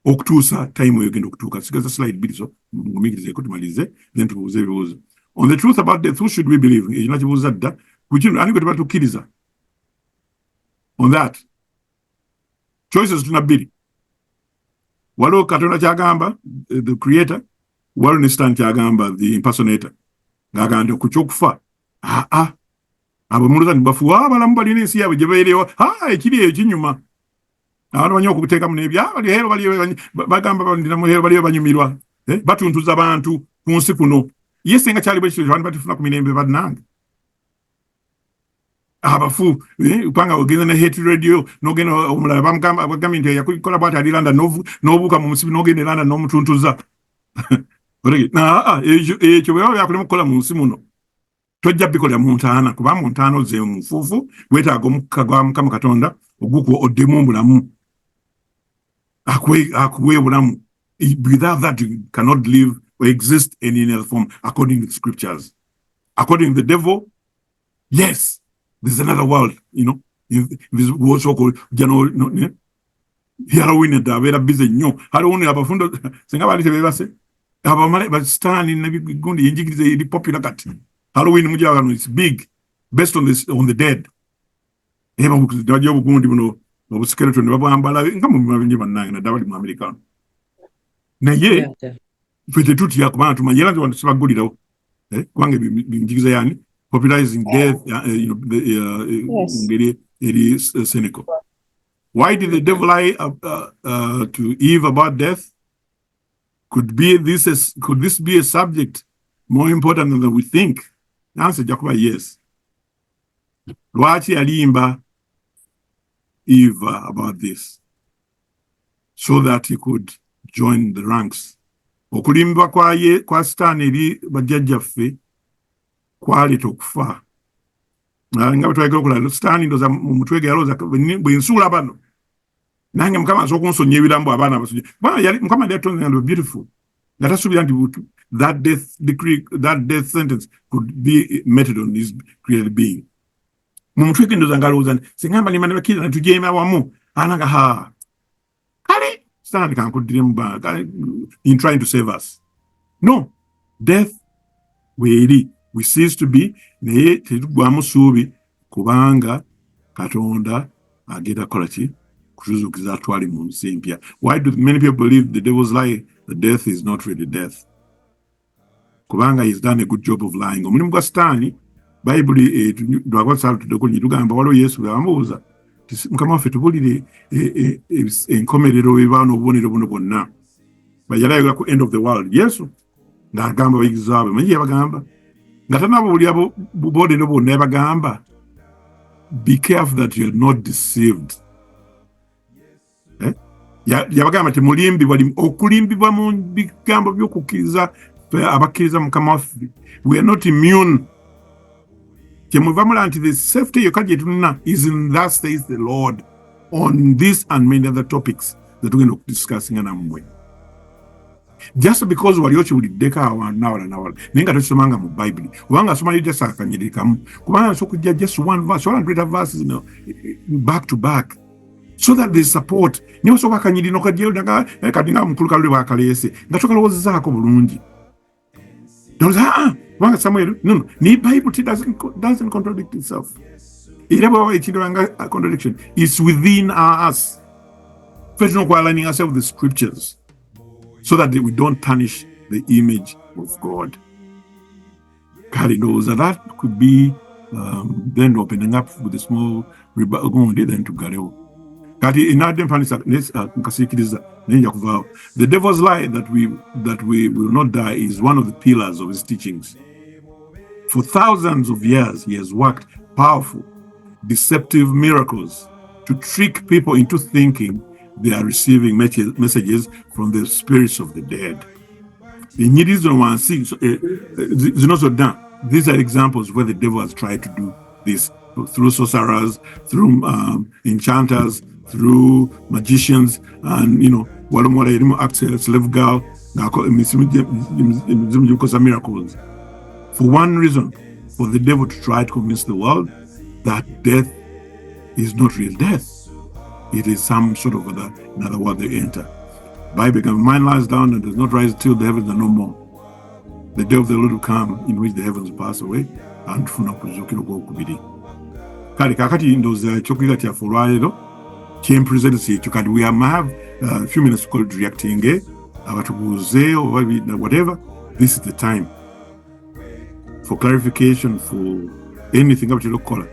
okutuusa time eyo genda okutuuka. Sigaza slide bbiri zo ngumikirizeeko tumalize then tubuuze ebibuuzo. On the truth about death, who should we believe? Ekyo nakibuuza dda. Ku kino ani gwe tebatukkiriza? On that. Choices tuna bbiri. Waliwo Katonda kyagamba, the creator, waliwo ne Satan kyagamba, the impersonator. Ng'agamba ku ky'okufa. Abamuluza bafuwa abalamu balina ensi yaabwe gye beerewa. Ekiri eyo kinyuma. Abantu banyo okuteekamu n'ebyo. Bagamba bandina muhero baliyo banyumirwa. Batuntuza abantu ku nsi kuno. Yes, nga kyali bwe kityo abantu batufuna ku mirembe bannange. Abafu upanga ogenda na hate radio n'ogenda omulala bagamba nti yakola bw'ati ali London n'obuuka mu musibi n'ogenda London n'omutuntuza. Ekyo bwe baba byakulema okukola mu nsi muno tojja bikolera mu ntaana kuba mu ntaana ozze mu nfuufu weetaaga omukka gwa Mukama Katonda ogukuwa oddemu obulamu akuwe obulamu. Without that you cannot live or exist in any other form according to the scriptures. According to the devil, yes, there's another world, this was so called Halloween and Davera busy no. Halloween abafundo singa bali tebebase. Abamale but stand in gundi injigirize the popular cat. Halloween mujagano is big based on the dead. Ema bukudajo bugundi buno obuskeleton babambala ngamu mabinje bannange na dabali mu American. Na ye fete tuti yakubana tumanyera nti wantu sibagulirawo. Kwange binjigiza yani popularizing death ngeri eri cynical. Why did the devil lie to Eve about death? Could this be a subject more important than we think? The answer Jacoba yes. Lwaki alimba Eve about this so that he could join the ranks. Okulimba kwa Satan eri bajjajjaffe kwali tokufa. Nga batwagala okulala Satan ndoza mu mutwege yaloza bwe nsula bano. Nange Mukama asooka onsonyiya ebirambo abaana abasujja. Mukama yali atonze nga beautiful. Nga tasuubira nti that death sentence could be meted on his created being. Mu mutwege ndoza nga alowooza nti singa mbalima ne bakkiriza ne tujeema wamu ananga kale Satan kankuddire mu in trying to save us. No, death weeri we cease to be naye tetugwamu ssuubi kubanga Katonda agenda kukola ki kutuzuukiza atwali mu nsi empya. Why do many people believe the devil's lie that death is not really death? Kubanga he's done a good job of lying. Omulimu gwa Sitaani Bayibuli dwagwasala tudokolye tugamba waliwo Yesu bwamubuuza Mukama waffe tubulire enkomerero eba n'obubonero buno bwonna. Bayalayoga ku end of the world. Yesu ng'agamba abayigirizwa be manyi yabagamba nga tanabulira bubonero bwonna yabagamba be careful that you're not deceived. Yabagamba ti mulimbibwa okulimbibwa mu bigambo by'okukkiriza abakkiriza Mukama waffe. We are not immune. The safety is in that says the Lord on this and many other topics that we're going to discuss in Amwe. Just because what you will deka our Ninga Somanga Bible, Wanga somebody just a come, just one verse, 100 verses back to back. So that they support. Niyo so bakanyiri no kajyo daga kadinga mukuluka lwe bakalese. Ngatoka lowozi zako bulungi. Don't wanga Samuel no ni Bible doesn't contradict itself. Iraba wa ichiranga contradiction is within us. First, we're aligning ourselves with the scriptures so that we don't tarnish the image of God. Carry those, and that could be then opening up with a small then to Gareo. The devil's lie that we will not die is one of the pillars of his teachings. For thousands of years, he has worked powerful, deceptive miracles to trick people into thinking they are receiving messages from the spirits of the dead. These are examples where the devil has tried to do this through sorcerers, through enchanters, through magicians, and slave girl, miracles. For one reason, for the devil to try to convince the world that death is not real death. It is some sort of another world they enter. Bible, mine lies down and does not rise till the heavens are no more. The day of the Lord will come in which the heavens pass away and funa kuzukira gwokubiri. Kali kakati ndoza chokuga kya folwalero kyempresence ekyo kati we have a few minutes called reacting abatubuze or whatever. This is the time for clarification, for anything about your call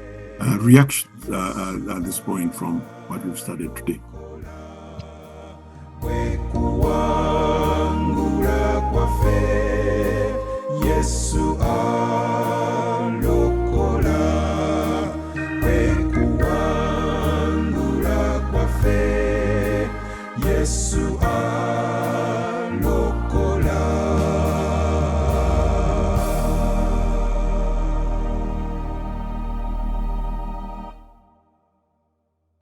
reaction at this point from what we've studied today.